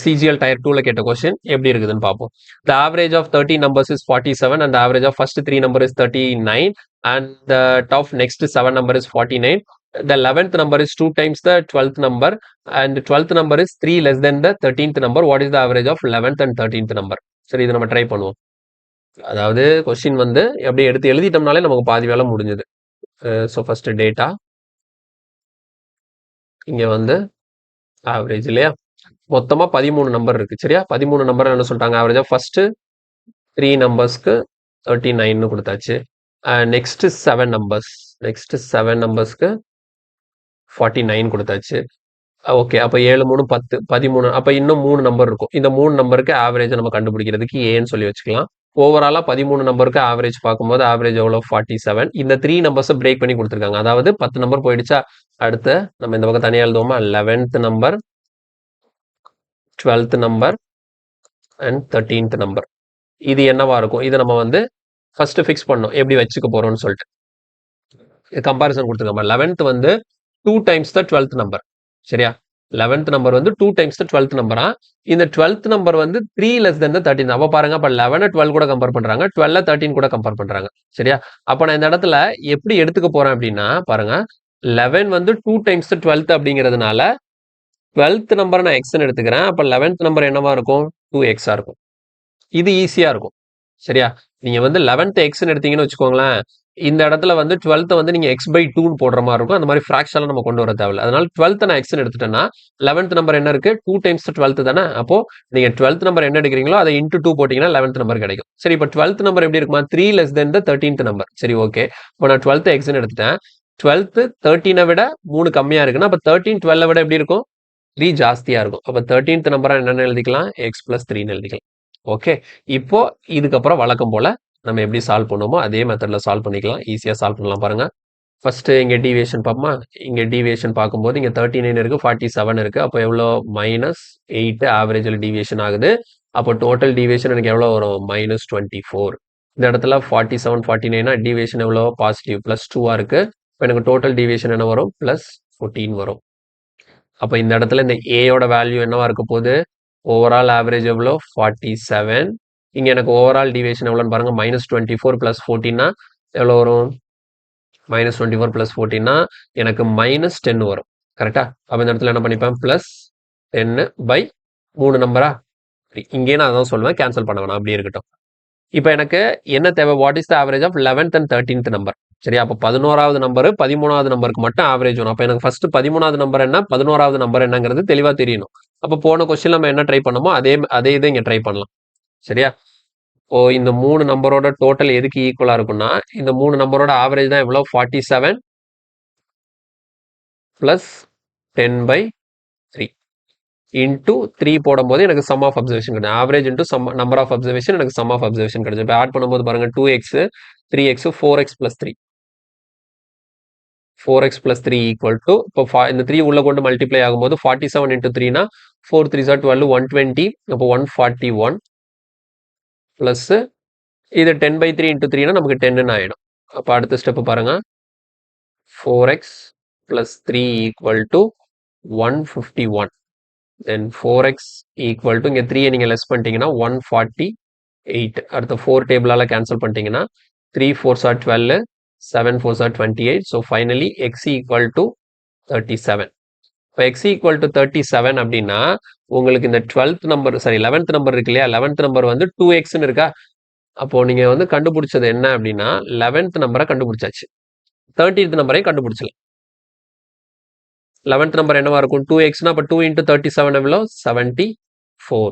CGL Tier 2ல கேட்ட கொஸ்டின் எப்படி இருக்குதுன்னு பார்ப்போம். The average of 13 numbers is 47 and the average of first 3 number is 39 and the top next 7 number is 49. The 11th number is 2 times the 12th number and 12th number is 3 less than the 13th number. What is the average of 11th and 13th number? சரி, இது நம்ம try பண்ணுவோம். அதாவது question வந்து எப்படி எடுத்து எழுதிட்டோம்னாலே நமக்கு பாதி வேலை முடிஞ்சது. ஸோ ஃபர்ஸ்ட் டேட்டா, இங்க வந்து ஆவரேஜ் இல்லையா? மொத்தமா 13 நம்பர் இருக்கு சரியா? 13 நம்பர் என்ன சொல்லிட்டாங்க? ஆவரேஜா ஃபர்ஸ்ட் 3 நம்பர்ஸ்க்கு 39ன்னு கொடுத்தாச்சு. நெக்ஸ்ட் 7 நம்பர்ஸ்க்கு 49 கொடுத்தாச்சு. ஓகே, அப்போ 7 3 10 13. அப்போ இன்னும் 3 நம்பர் இருக்கும். இந்த 3 நம்பருக்கு ஆவரேஜ் நம்ம கண்டுபிடிக்கிறதுக்கு ஏன்னு சொல்லி வச்சுக்கலாம். ஓவராலா 13 நம்பருக்கு ஆவரேஜ் பார்க்கும்போது ஆவரேஜ் எவ்வளோ? 47. இந்த 3 நம்பர்ஸை பிரேக் பண்ணி கொடுத்துருக்காங்க. அதாவது 10 நம்பர் போயிடுச்சா? அடுத்து நம்ம இந்த பக்கம் தனியாக எழுதுவோமா? 11th number, 12th number and 13th number. இது என்னவா இருக்கும்? இதை நம்ம வந்து ஃபர்ஸ்ட் ஃபிக்ஸ் பண்ணோம் எப்படி வச்சுக்க போறோம்னு சொல்லிட்டு கம்பாரிசன் கொடுத்துருக்கோம். 11th வந்து 2 டைம்ஸ் த 12th நம்பர் சரியா? 11th நம்பர் வந்து 2 டைம்ஸ் த 12th நம்பரா? இந்த 12th நம்பர் வந்து 3 லெஸ் தென் த 13. அப்ப பாருங்க, அப்ப 11 12 கூட கம்பேர் பண்றாங்க, 12 13 கூட கம்பேர் பண்றாங்க சரியா? அப்ப நான் இந்த இடத்துல எப்படி எடுத்துக்க போறேன் அப்படின்னா பாருங்க, 11 வந்து 2 டைம்ஸ் த 12th அப்படிங்கிறதுனால 12th நம்பர் நான் எக்ஸ்ன்னு எடுத்துக்கிறேன். அப்ப 11th நம்பர் என்னவா இருக்கும்? 2x இருக்கும். இது ஈஸியா இருக்கும் சரியா? நீங்க வந்து 11th எக்ஸ்ன்னு எடுத்தீங்கன்னு வச்சுக்கோங்களேன், இந்த இடத்துல வந்து 12th வந்து நீங்க x/2ன்னு போடுற மாதிரி இருக்கும். அந்த மாதிரி ஃபிராக்ஷன்லாம் நம்ம கொண்டு வர தேவையில்ல. அதனால 12th நான் எக்ஸ்ன்னு எடுத்துட்டேன்னா 11th நம்பர் என்ன இருக்கு? 2 டைம்ஸ் 12th தானே? அப்போ நீங்க 12th நம்பர் என்ன எடுக்கிறீங்களோ அதை இன்டூ 2 போட்டீங்கன்னா 11th நம்பர் கிடைக்கும். சரி, இப்போ 12th நம்பர் எப்படி இருக்குமா? 3 லெஸ் தென் த 13th நம்பர். சரி, ஓகே. இப்போ நான் 12th எக்ஸ்ன்னு எடுத்துட்டேன். 12th 13 விட 3 கம்மியா இருக்குன்னா அப்ப 13 12 விட எப்படி இருக்கும்? 3 ஜாஸ்தியா இருக்கும். அப்ப 13th நம்பரா என்னன்னு எழுதிக்கலாம்? x பிளஸ் 3ன்னு எழுதிக்கலாம். ஓகே, இப்போ இதுக்கப்புறம் வழக்கம் போல நம்ம எப்படி சால்வ் பண்ணுவோமோ அதே மெத்தட்ல சால்வ் பண்ணிக்கலாம். ஈஸியா சால்வ் பண்ணலாம் பாருங்க. ஃபர்ஸ்ட் இங்க டீவியேஷன் பார்ப்போமா? இங்க டீவியேஷன் பார்க்கும்போது இங்க 39 இருக்கு, 47 இருக்கு. அப்போ எவ்வளோ? -8 ஆவரேஜ்ல டீவியேஷன் ஆகுது. அப்போ டோட்டல் டீவியேஷன் எனக்கு எவ்வளோ வரும்? -24. இந்த இடத்துல 47 49 டீவியேஷன் எவ்வளோ? பாசிட்டிவ் +2 இருக்கு. இப்போ எனக்கு டோட்டல் டீவியேஷன் என்ன வரும்? +14 வரும். அப்போ இந்த இடத்துல இந்த ஏயோட வேல்யூ என்னவா இருக்க போகுது? ஓவரால் ஆவரேஜ் எவ்வளோ? 47. இங்க எனக்கு ஓவரால் டிவியேஷன் எவ்வளோன்னு பாருங்க. -24 + 14னா எவ்வளோ வரும்? -24 + 14னா எனக்கு -10 வரும். கரெக்டா? அப்போ இந்த இடத்துல என்ன பண்ணிப்பேன்? +10/3 நம்பரா? இங்கேயே நான் அதான் சொல்லுவேன், கேன்சல் பண்ண வேணாம், அப்படியே இருக்கட்டும். இப்போ எனக்கு என்ன தேவை? What is the average of 11th and 13th number? சரியா? அப்போ 11வது நம்பர் 13வது நம்பருக்கு மட்டும் ஆவரேஜ் வரும். அப்போ எனக்கு ஃபர்ஸ்ட் 13வது நம்பர் என்ன, 11வது நம்பர் என்னங்கிறது தெளிவா தெரியணும். அப்போ போன கொஸ்டின் நம்ம என்ன ட்ரை பண்ணோமோ அதே இதை இங்க ட்ரை பண்ணலாம். சரியா? ஓ, இந்த 3 நம்பரோட டோட்டல் எதுக்கு ஈக்குவலா இருக்கும்னா, இந்த 3 நம்பரோட ஆவரேஜ் தான் எவ்வளோ? 47 + 10/3 இன்டூ 3 போடும்போது எனக்கு சம் ஆஃப் அப்சர்வேஷன் கிடைக்கும். Average into sum number of observation, எனக்கு சம் ஆஃப் அப்சர்வேஷன் கிடைக்கும். இப்போ ஆட் பண்ணும்போது பாருங்க, 2x 3x 4x + 3 4x + 3 equal to இப்போ இந்த 3 உள்ள கொண்டு மல்டிப்ளை ஆகும்போது 47 இன்டூ 3னா 4 3s are 12 120. அப்போ 141 ப்ளஸ் இது 10/3 இன்டூ 3னா நமக்கு 10ன்னு ஆயிடும். அப்போ அடுத்த ஸ்டெப் பாருங்க, 4x plus 3 equal to 151. Then 4x equal to, இங்க 3 நீங்க லெஸ் பண்ணிட்டீங்கன்னா 148. அடுத்த 4 டேபிளால கேன்சல் பண்ணிட்டீங்கன்னா 3 4s are 12, 7 4s are 28. So finally x equal to 37. இப்போ x equal to 37 அப்படின்னா உங்களுக்கு இந்த 12th number, sorry 11th number இருக்கு இல்லையா, 11th நம்பர் வந்து 2xன்னு இருக்கா. அப்போ நீங்க வந்து கண்டுபிடிச்சது என்ன அப்படின்னா 11th நம்பரை கண்டுபிடிச்சாச்சு. 13th நம்பரையும் கண்டுபிடிச்சலாம். 11th நம்பர் என்னவா இருக்கும்? 2xனா அப்போ 2 into 37 எவ்வளோ? 74.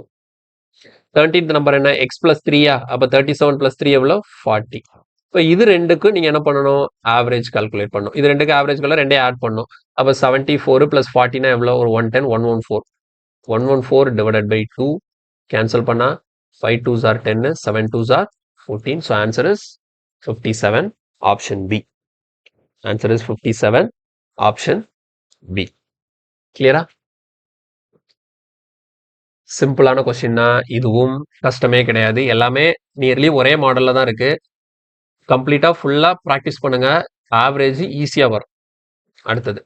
13th நம்பர் என்ன? x plus 3யா? அப்போ 37 plus 3 எவ்வளோ? 40. இப்போ இது ரெண்டுக்கும் நீங்க என்ன பண்ணணும்? ஆவரேஜ் கால்குலேட் பண்ணணும். இது ரெண்டுக்கு ஆவரேஜ் ரெண்டே ஆட் பண்ணணும். அப்போ 74 plus 40னா எவ்வளோ? ஒரு 110, 114. 114 divided by 2 கேன்சல் பண்ணா 5 2s are 10, 7 2s are 14. So answer is 57, option B. Answer is 57, option B. கிளியரா? சிம்பிளான கொஸ்டின் தான். இதுவும் கஷ்டமே கிடையாது. எல்லாமே நியர்லி ஒரே மாடல்ல தான் இருக்கு. கம்ப்ளீட்டா ஃபுல்லா ப்ராக்டிஸ் பண்ணுங்க. ஆவரேஜ் ஈஸியா வரும். அடுத்தது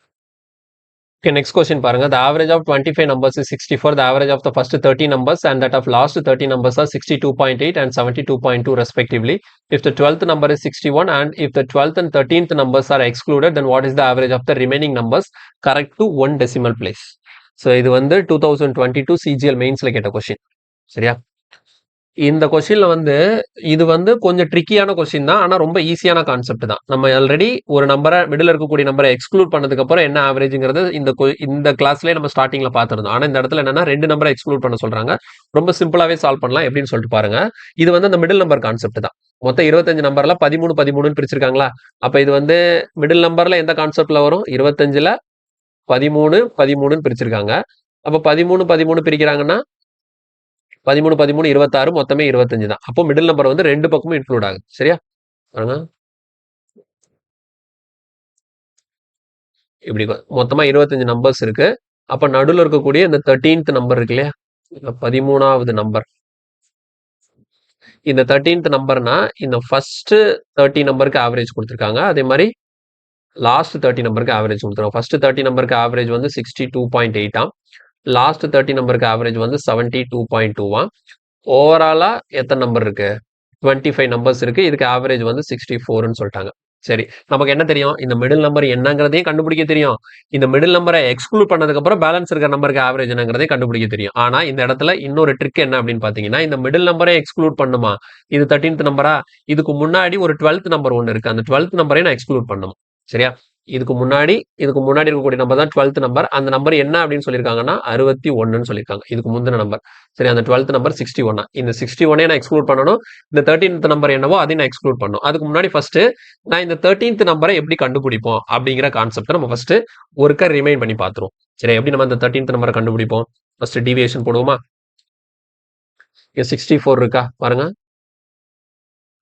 okay, next question பாருங்க. The average of 25 numbers is 64. The average of the first 30 numbers and that of last 30 numbers are 62.8 and 72.2 respectively. If the 12th number is 61 and if the 12th and 13th numbers are excluded, then what is the average of the remaining numbers correct to one decimal place? So இது வந்து 2022 CGL மெயின்ஸ்ல கேட்ட question. சரியா? இந்த கொஸ்டின்ல வந்து இது வந்து கொஞ்சம் ட்ரிக்கியான கொஸ்டின் தான். ஆனா ரொம்ப ஈஸியான கான்செப்ட் தான். நம்ம ஆல்ரெடி ஒரு நம்பரை மிடில் இருக்கக்கூடிய நம்பரை எக்ஸ்க்ளூட் பண்ணதுக்கு அப்புறம் என்ன ஆவரேஜ்ங்கிறது இந்த கிளாஸ்லயே நம்ம ஸ்டார்டிங்ல பார்த்திருந்தோம். ஆனா இந்த இடத்துல என்னன்னா 2 நம்பரை எக்ஸ்க்ளூட் பண்ண சொல்றாங்க. ரொம்ப சிம்பிளாவே சால்வ் பண்ணலாம். எப்படின்னு சொல்லிட்டு பாருங்க. இது வந்து அந்த மிடில் நம்பர் கான்செப்ட் தான். மொத்தம் 25 நம்பர்ல 13 13ன்னு பிரிச்சிருக்காங்களா? அப்ப இது வந்து மிடில் நம்பர்ல எந்த கான்செப்ட்ல வரும்? 25ல 13 13ன்னு பிரிச்சிருக்காங்க. அப்ப 13 13 பிரிக்கிறாங்கன்னா 13 13 26 மொத்தமே 25 தான். அப்போ மிடில் நம்பர் வந்து ரெண்டு பக்கமும் இன்க்ளூட் ஆகுது. சரியா? பாருங்க. இப்படி மொத்தமா 25 நம்பர்ஸ் இருக்கு. அப்ப நடுவில் இருக்கக்கூடிய இந்த 13th நம்பர் இருக்கு இல்லையா? 13வது நம்பர். இந்த 13th நம்பர்னா இந்த ஃபர்ஸ்ட் 30 நம்பருக்கு ஆவரேஜ் கொடுத்துருக்காங்க. அதே மாதிரி லாஸ்ட் 30 நம்பருக்கு ஆவரேஜ் கொடுத்துருக்காங்க. ஃபர்ஸ்ட் 30 நம்பருக்கு ஆவரேஜ் வந்து 62.8 ஆம். லாஸ்ட் 30 நம்பருக்கு ஆவரேஜ் வந்து 72.2 ஆம். ஓவராலா எத்தனை நம்பர் இருக்கு? 25 நம்பர்ஸ் இருக்கு. இதுக்கு ஆவரேஜ் வந்து 64ன்னு சொல்லிட்டாங்க. சரி, நமக்கு என்ன தெரியும்? இந்த மிடில் நம்பர் என்னங்கிறதையும் கண்டுபிடிக்க தெரியும். இந்த மிடில் நம்பரை எக்ஸ்க்ளூட் பண்ணதுக்கு அப்புறம் பேலன்ஸ் இருக்கிற நம்பருக்கு ஆவரேஜ் என்னங்கிறதையும் கண்டுபிடிக்க தெரியும். ஆனா இந்த இடத்துல இன்னொரு ட்ரிக் என்ன அப்படின்னு பாத்தீங்கன்னா, இந்த மிடில் நம்பரை எக்ஸ்க்ளூட் பண்ணுமா? இது 13th நம்பரா? இதுக்கு முன்னாடி ஒரு 12th நம்பர் ஒன்னு இருக்கு. அந்த 12th நம்பரையும் நான் எக்ஸ்க்ளூட் பண்ணணும். சரியா? இதுக்கு முன்னாடி இருக்கக்கூடிய நம்பர் தான் 12th நம்பர். அந்த நம்பர் என்ன அப்படின்னு சொல்லியிருக்காங்கன்னா 61ன்னு சொல்லியிருக்காங்க. இதுக்கு முந்தின நம்பர். சரி, அந்த 12th நம்பர் 61. இந்த 61 நான் எக்ஸ்க்ளூட் பண்ணணும். இந்த 13th நம்பர் என்னவோ அதையும் நான் எக்ஸ்க்ளூட் பண்ணணும். அதுக்கு முன்னாடி ஃபர்ஸ்ட் நான் இந்த 13th நம்பரை எப்படி கண்டுபிடிப்போம் அப்படிங்கிற கான்செப்ட் நம்ம ஃபர்ஸ்ட் ஒருக்கா ரிமைண்ட் பண்ணி பார்த்துருவோம். சரி, எப்படி நம்ம இந்த 13th நம்பரை கண்டுபிடிப்போம்? ஃபர்ஸ்ட் டிவியேஷன் போடுவோமா? இங்க 64 இருக்கா பாருங்க.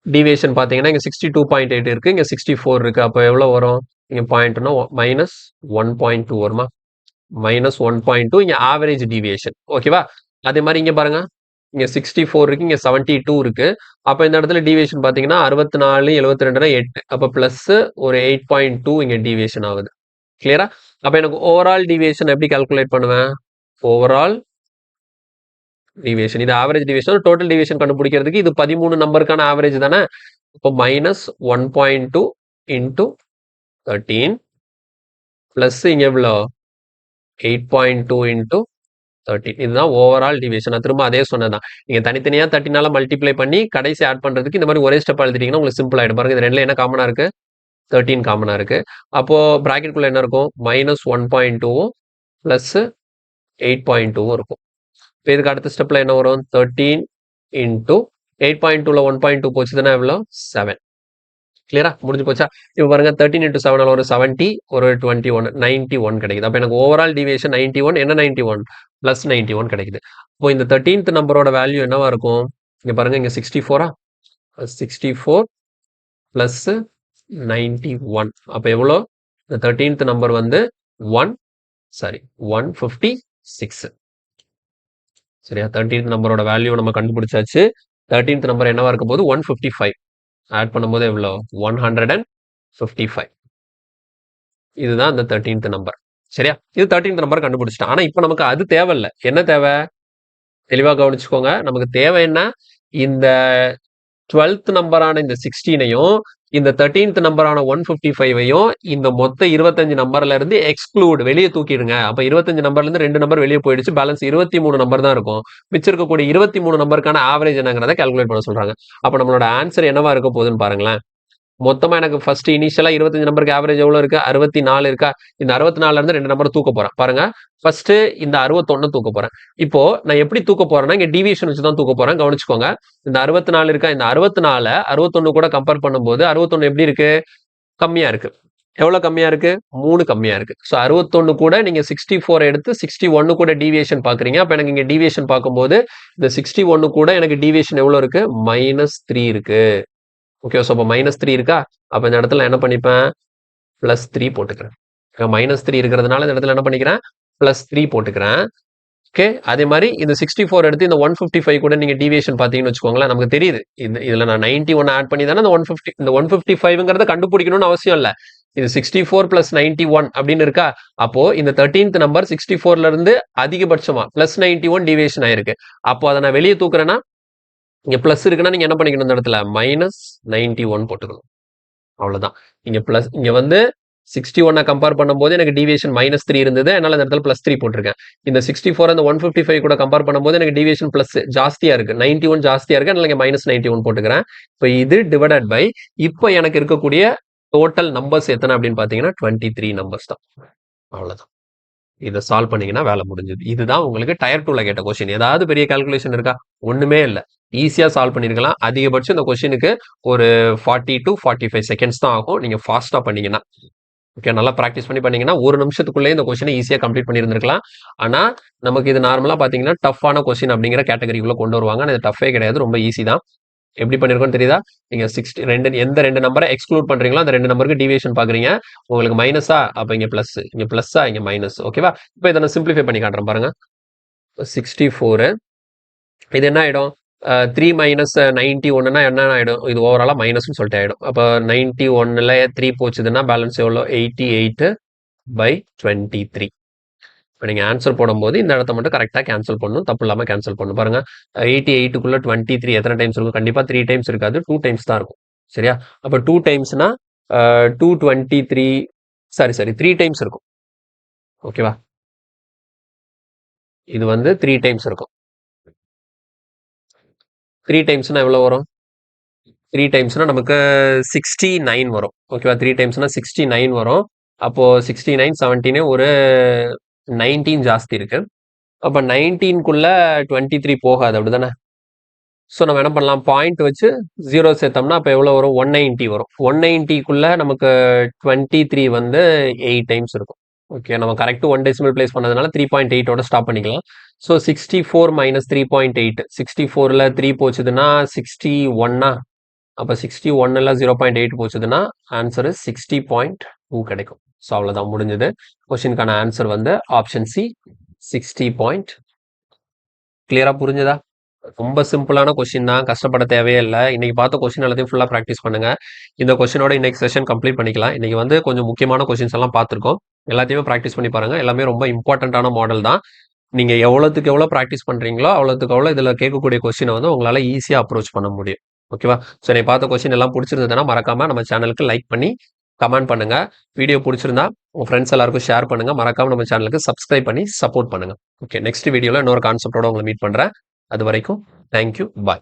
டிவியேஷன் பாத்தீங்கன்னா இங்க 62.8 இருக்கு, இங்க 64 இருக்கு. அப்போ எவ்வளவு வரும்? இங்க பாயிண்ட்னா மைனஸ் 1.2 வருமா? மைனஸ் 1.2 இங்க ஆவரேஜ் டிவியேஷன். ஓகேவா? அதே மாதிரி இங்க பாருங்க, இங்க 64 இருக்கு, இங்க 72 இருக்கு. அப்ப இந்த இடத்துல டிவியேஷன் பாத்தீங்கன்னா 64 72 8. அப்ப பிளஸ் ஒரு 8.2 இங்க டிவியேஷன் ஆகுது. கிளியரா? அப்ப எனக்கு ஓவரால் டிவியேஷன் எப்படி கால்குலேட் பண்ணுவேன்? ஓவரால் டிவியேஷன், இது ஆவரேஜ் டிவியேஷன். டோட்டல் டிவியேஷன் கண்டுபிடிக்கிறதுக்கு இது 13 நம்பருக்கான ஆவரேஜ் தானே. இப்போ மைனஸ் 1.2 இன்டூ 13 பிளஸ் இங்க எவ்வளோ 8.2 இன்டூ 13. இதுதான் ஓவரால் டிவியேஷன். நான் திரும்ப அதே சொன்னதான். நீங்க தனித்தனியா 13 மல்டிப்ளை பண்ணி கடைசி ஆட் பண்றதுக்கு இந்த மாதிரி ஒரே ஸ்டெப் எழுதிட்டீங்கன்னா உங்களுக்கு சிம்பிள் ஆயிடும். பாருங்க, இது ரெண்டுல என்ன காமனா இருக்கு? 13 காமனா இருக்கு. அப்போ பிராக்கெட் குள்ள என்ன இருக்கும்? மைனஸ் 1.2 பிளஸ் 8.2 இருக்கும். இப்போ இதுக்கு அடுத்த ஸ்டெப்ல என்ன வரும்? 13 இன்டூ 8.2ல 1.2 போச்சுதுன்னா எவ்வளோ? 7. கிளியரா? முடிஞ்சு போச்சா? இப்போ பாருங்க, 13 இன்டூ 7 ஒரு 70, ஒரு 21 91 கிடைக்குது. அப்போ எனக்கு ஓவரால் டிவியேஷன் 91. என்ன 91? பிளஸ் 91 கிடைக்குது. இப்போ இந்த 13th நம்பரோட வேல்யூ என்னவா இருக்கும்? இங்க பாருங்க, இங்க 64ஆ? 64 பிளஸ் 91. அப்போ எவ்வளோ? இந்த 13th நம்பர் வந்து 156. சரியா? 13th நம்பரோட வேல்யூ நம்ம கண்டுபிடிச்சாச்சு. 13th நம்பர் என்னவா இருக்கும் போது 155. ஆட் பண்ணும்போது எவ்வளோ? 155. இதுதான் அந்த 13th நம்பர். சரியா? இது 13th நம்பர் கண்டுபிடிச்சிட்டோம். ஆனா இப்ப நமக்கு அது தேவையில்ல. என்ன தேவை? தெளிவா கவனிச்சுக்கோங்க. நமக்கு தேவை என்ன? இந்த 12th நம்பரான இந்த 16ஐயும் இந்த 13th நம்பரான 155ஐயும் இந்த மொத்த 25 நம்பர்ல இருந்து எக்ஸ்க்ளூட் வெளியே தூக்கிடுங்க. அப்ப 25 நம்பர்ல இருந்து 2 நம்பர் வெளியே போயிடுச்சு. பேலன்ஸ் 23 நம்பர் தான் இருக்கும். மிச்சம் இருக்கக்கூடிய 23 நம்பருக்கான ஆவரேஜ் என்னங்கிறத கால்குலேட் பண்ண சொல்றாங்க. அப்ப நம்மளோட ஆன்சர் என்னவா இருக்க போகுதுன்னு பாருங்களேன். மொத்தமா எனக்கு ஃபர்ஸ்ட் இனிஷியலா 25 நம்பருக்கு ஆவரேஜ் எவ்வளவு இருக்கு? 64 இருக்கா? இந்த 64ல இருந்து 2 நம்பர் தூக்க போறேன். பாருங்க. ஃபர்ஸ்ட் இந்த 61 தூக்க போறேன். இப்போ நான் எப்படி தூக்க போறேன்னா, இங்க டீவியேஷன் வச்சு தான் தூக்க போறேன். கவனிச்சுக்கோங்க. இந்த 64 இருக்கா? இந்த 64 61 கூட கம்பேர் பண்ணும்போது 61 எப்படி இருக்கு? கம்மியா இருக்கு. எவ்வளவு கம்மியா இருக்கு? 3 கம்மியா இருக்கு. சோ 61 கூட நீங்க 64 எடுத்து 61 கூட டீவியேஷன் பாக்குறீங்க. அப்ப எனக்கு இங்க டீவியேஷன் பார்க்கும்போது இந்த 61 கூட எனக்கு டீவியேஷன் எவ்வளவு இருக்கு? -3 இருக்கு. ஓகே. ஸோ அப்போ -3 இருக்கா? அப்ப இந்த இடத்துல என்ன பண்ணிப்பேன்? +3 போட்டுக்கிறேன். -3 இருக்கிறதுனால இந்த இடத்துல என்ன பண்ணிக்கிறேன்? +3 போட்டுக்கிறேன். ஓகே. அதே மாதிரி இந்த 64 எடுத்து இந்த 155 கூட நீங்க டீவியேஷன் பார்த்தீங்கன்னு வச்சுக்கோங்களேன். நமக்கு தெரியுது. இதுல நான் 91 ஆட் பண்ணி தானே இந்த 155ங்கிறத கண்டுபிடிக்கணும்னு அவசியம் இல்ல. இது 64 + 91 அப்படின்னு இருக்கா? அப்போ இந்த 13th நம்பர் 64ல இருந்து அதிகபட்சமா +91 டீவியேஷன் ஆயிருக்கு. அப்போ அதை நான் வெளியே தூக்குறேன்னா இங்க பிளஸ் இருக்குன்னா நீங்க என்ன பண்ணிக்கணும் இந்த இடத்துல -91 போட்டுக்கணும். அவ்வளவுதான். இங்க வந்து 61 கம்பேர் பண்ணும்போது எனக்கு டீவியேஷன் -3 இருந்தது. அதனால இந்த இடத்துல +3 போட்டிருக்கேன். இந்த 64 அந்த 155 கூட கம்பேர் பண்ணும்போது எனக்கு டீவியேஷன் பிளஸ் ஜாஸ்தியா இருக்கு. 91 ஜாஸ்தியா இருக்கு. அதனால இங்க -91 போட்டுக்கிறேன். இப்போ இது டிவைடட் பை இப்போ எனக்கு இருக்கக்கூடிய டோட்டல் நம்பர்ஸ் எத்தனை அப்படின்னு பாத்தீங்கன்னா 23 நம்பர்ஸ் தான். அவ்வளவுதான். இதை சால்வ் பண்ணீங்கன்னா வேலை முடிஞ்சது. இதுதான் உங்களுக்கு டயர் 2ல கேட்ட கொஸ்டின். ஏதாவது பெரிய கால்குலேஷன் இருக்கா? ஒண்ணுமே இல்ல. ஈஸியா சால்வ் பண்ணிருக்கலாம். அதிகபட்சம் இந்த கொஸ்டினுக்கு ஒரு 40 to 45 செகண்ட்ஸ் தான் ஆகும். நீங்க ஃபாஸ்டா பண்ணீங்கன்னா. ஓகே. நல்லா பிராக்டிஸ் பண்ணி பண்ணீங்கன்னா 1 நிமிஷத்துக்குள்ளே இந்த கொஸ்டினை ஈஸியா கம்ப்ளீட் பண்ணியிருந்திருக்கலாம். ஆனா நமக்கு இது நார்மலா பாத்தீங்கன்னா டஃப்பான கொஸ்டின் அப்படிங்கிற கேட்டகரிக்குள்ள கொண்டு வருவாங்க. ஆனா இது டஃபே கிடையாது. ரொம்ப ஈஸி தான். எப்படி பண்ணிருக்கோம்னு தெரியுதா? நீங்க 60 எந்த 2 நம்பரை எக்ஸ்க்ளூட் பண்றீங்களோ அந்த 2 நம்பருக்கு டீவியேஷன் பாக்குறீங்க. உங்களுக்கு மைனஸா? அப்ப இங்க பிளஸ். இங்க பிளஸ்ஸா? இங்க மைனஸ். ஓகேவா? இப்போ இதை நான் சிம்பிளிஃபை பண்ணி காட்டுறேன் பாருங்க. 64 இது என்ன ஆயிடும்? 3 - 91னா என்ன ஆயிடும்? இது ஓவராலா மைனஸ்னு சொல்லிட்டு ஆயிடும். அப்ப 91ல 3 போச்சுதுன்னா பேலன்ஸ் எவ்வளோ? 88/23. இப்போ நீங்க ஆன்சர் போடும்போது இந்த இடத்த மட்டும் கரெக்டா கேன்சல் பண்ணணும். தப்பு இல்லாம கேன்சல் பண்ணணும். பாருங்க 88க்குள்ள 23 எத்தனை டைம்ஸ் இருக்கும்? கண்டிப்பா 3 டைம்ஸ் இருக்காது. 2 டைம்ஸ் தான் இருக்கும். சரியா? அப்ப 2 டைம்ஸ்னா 223 சாரி 3 டைம்ஸ் இருக்கும். ஓகேவா? இது வந்து 3 டைம்ஸ் இருக்கும். 3 டைம்ஸ்னா எவ்வளவு வரும்? 3 டைம்ஸ்னா நமக்கு 69 வரும். ஓகேவா? 3 டைம்ஸ்னா 69 வரும். அப்போ 69 17 ஒரு 19 ஜாஸ்தி இருக்கு. அப்ப 19க்குள்ள 23 போகாது. அப்படிதானே? ஸோ நம்ம என்ன பண்ணலாம்? பாயிண்ட் வச்சு 0 சேர்த்தோம்னா அப்போ எவ்வளோ வரும்? 190 வரும். 190க்குள்ள நமக்கு 23 வந்து 8 டைம்ஸ் இருக்கும். ஓகே. நம்ம கரெக்ட் 1 டெசிமல் பிளேஸ் பண்ணதுனால 3.8ஓட ஸ்டாப் பண்ணிக்கலாம். ஸோ 64 - 3.8 64ல 3 போச்சுதுன்னா 61 அப்போ 61ல 0.8 போச்சுதுன்னா ஆன்சர் 60.2 கிடைக்கும். ஸோ அவ்வளோதான் முடிஞ்சது. கொஸ்டினுக்கான ஆன்சர் வந்து ஆப்ஷன் சி 60. கிளியரா புரிஞ்சதா? ரொம்ப சிம்பிளான கொஸ்டின் தான். கஷ்டப்பட தேவையே இல்லை. இன்னைக்கு பார்த்த கொஸ்டின் எல்லாத்தையும் ஃபுல்லாக ப்ராக்டிஸ் பண்ணுங்க. இந்த கொஸ்டினோட இன்னைக்கு செஷன் கம்ப்ளீட் பண்ணிக்கலாம். இன்னைக்கு வந்து கொஞ்சம் முக்கியமான கொஸ்டின்ஸ் எல்லாம் பார்த்துருக்கோம். எல்லாத்தையுமே ப்ராக்டிஸ் பண்ணி பாருங்க. எல்லாமே ரொம்ப இம்பார்ட்டன்டான மாடல் தான். நீங்க எவ்வளோத்துக்கு எவ்வளோ ப்ராக்டிஸ் பண்றீங்களோ அவ்வளோத்துக்கு எவ்வளோ இதில் கேட்கக்கூடிய கொஸ்டினை வந்து உங்களால ஈஸியாக அப்ரோச் பண்ண முடியும். ஓகேவா? ஸோ நீ பார்த்த கொஸ்டின் எல்லாம் பிடிச்சிருந்ததுன்னா மறக்காம நம்ம சேனலுக்கு லைக் பண்ணி கமெண்ட் பண்ணுங்க. வீடியோ பிடிச்சிருந்தா உங்க ஃப்ரெண்ட்ஸ் எல்லாருக்கும் ஷேர் பண்ணுங்க. மறக்காம நம்ம சேனலுக்கு சப்ஸ்கிரைப் பண்ணி சப்போர்ட் பண்ணுங்க. ஓகே. நெக்ஸ்ட் வீடியோல இன்னொரு கான்செப்டோட உங்களை மீட் பண்றேன். அது வரைக்கும் தேங்க்யூ. பாய்.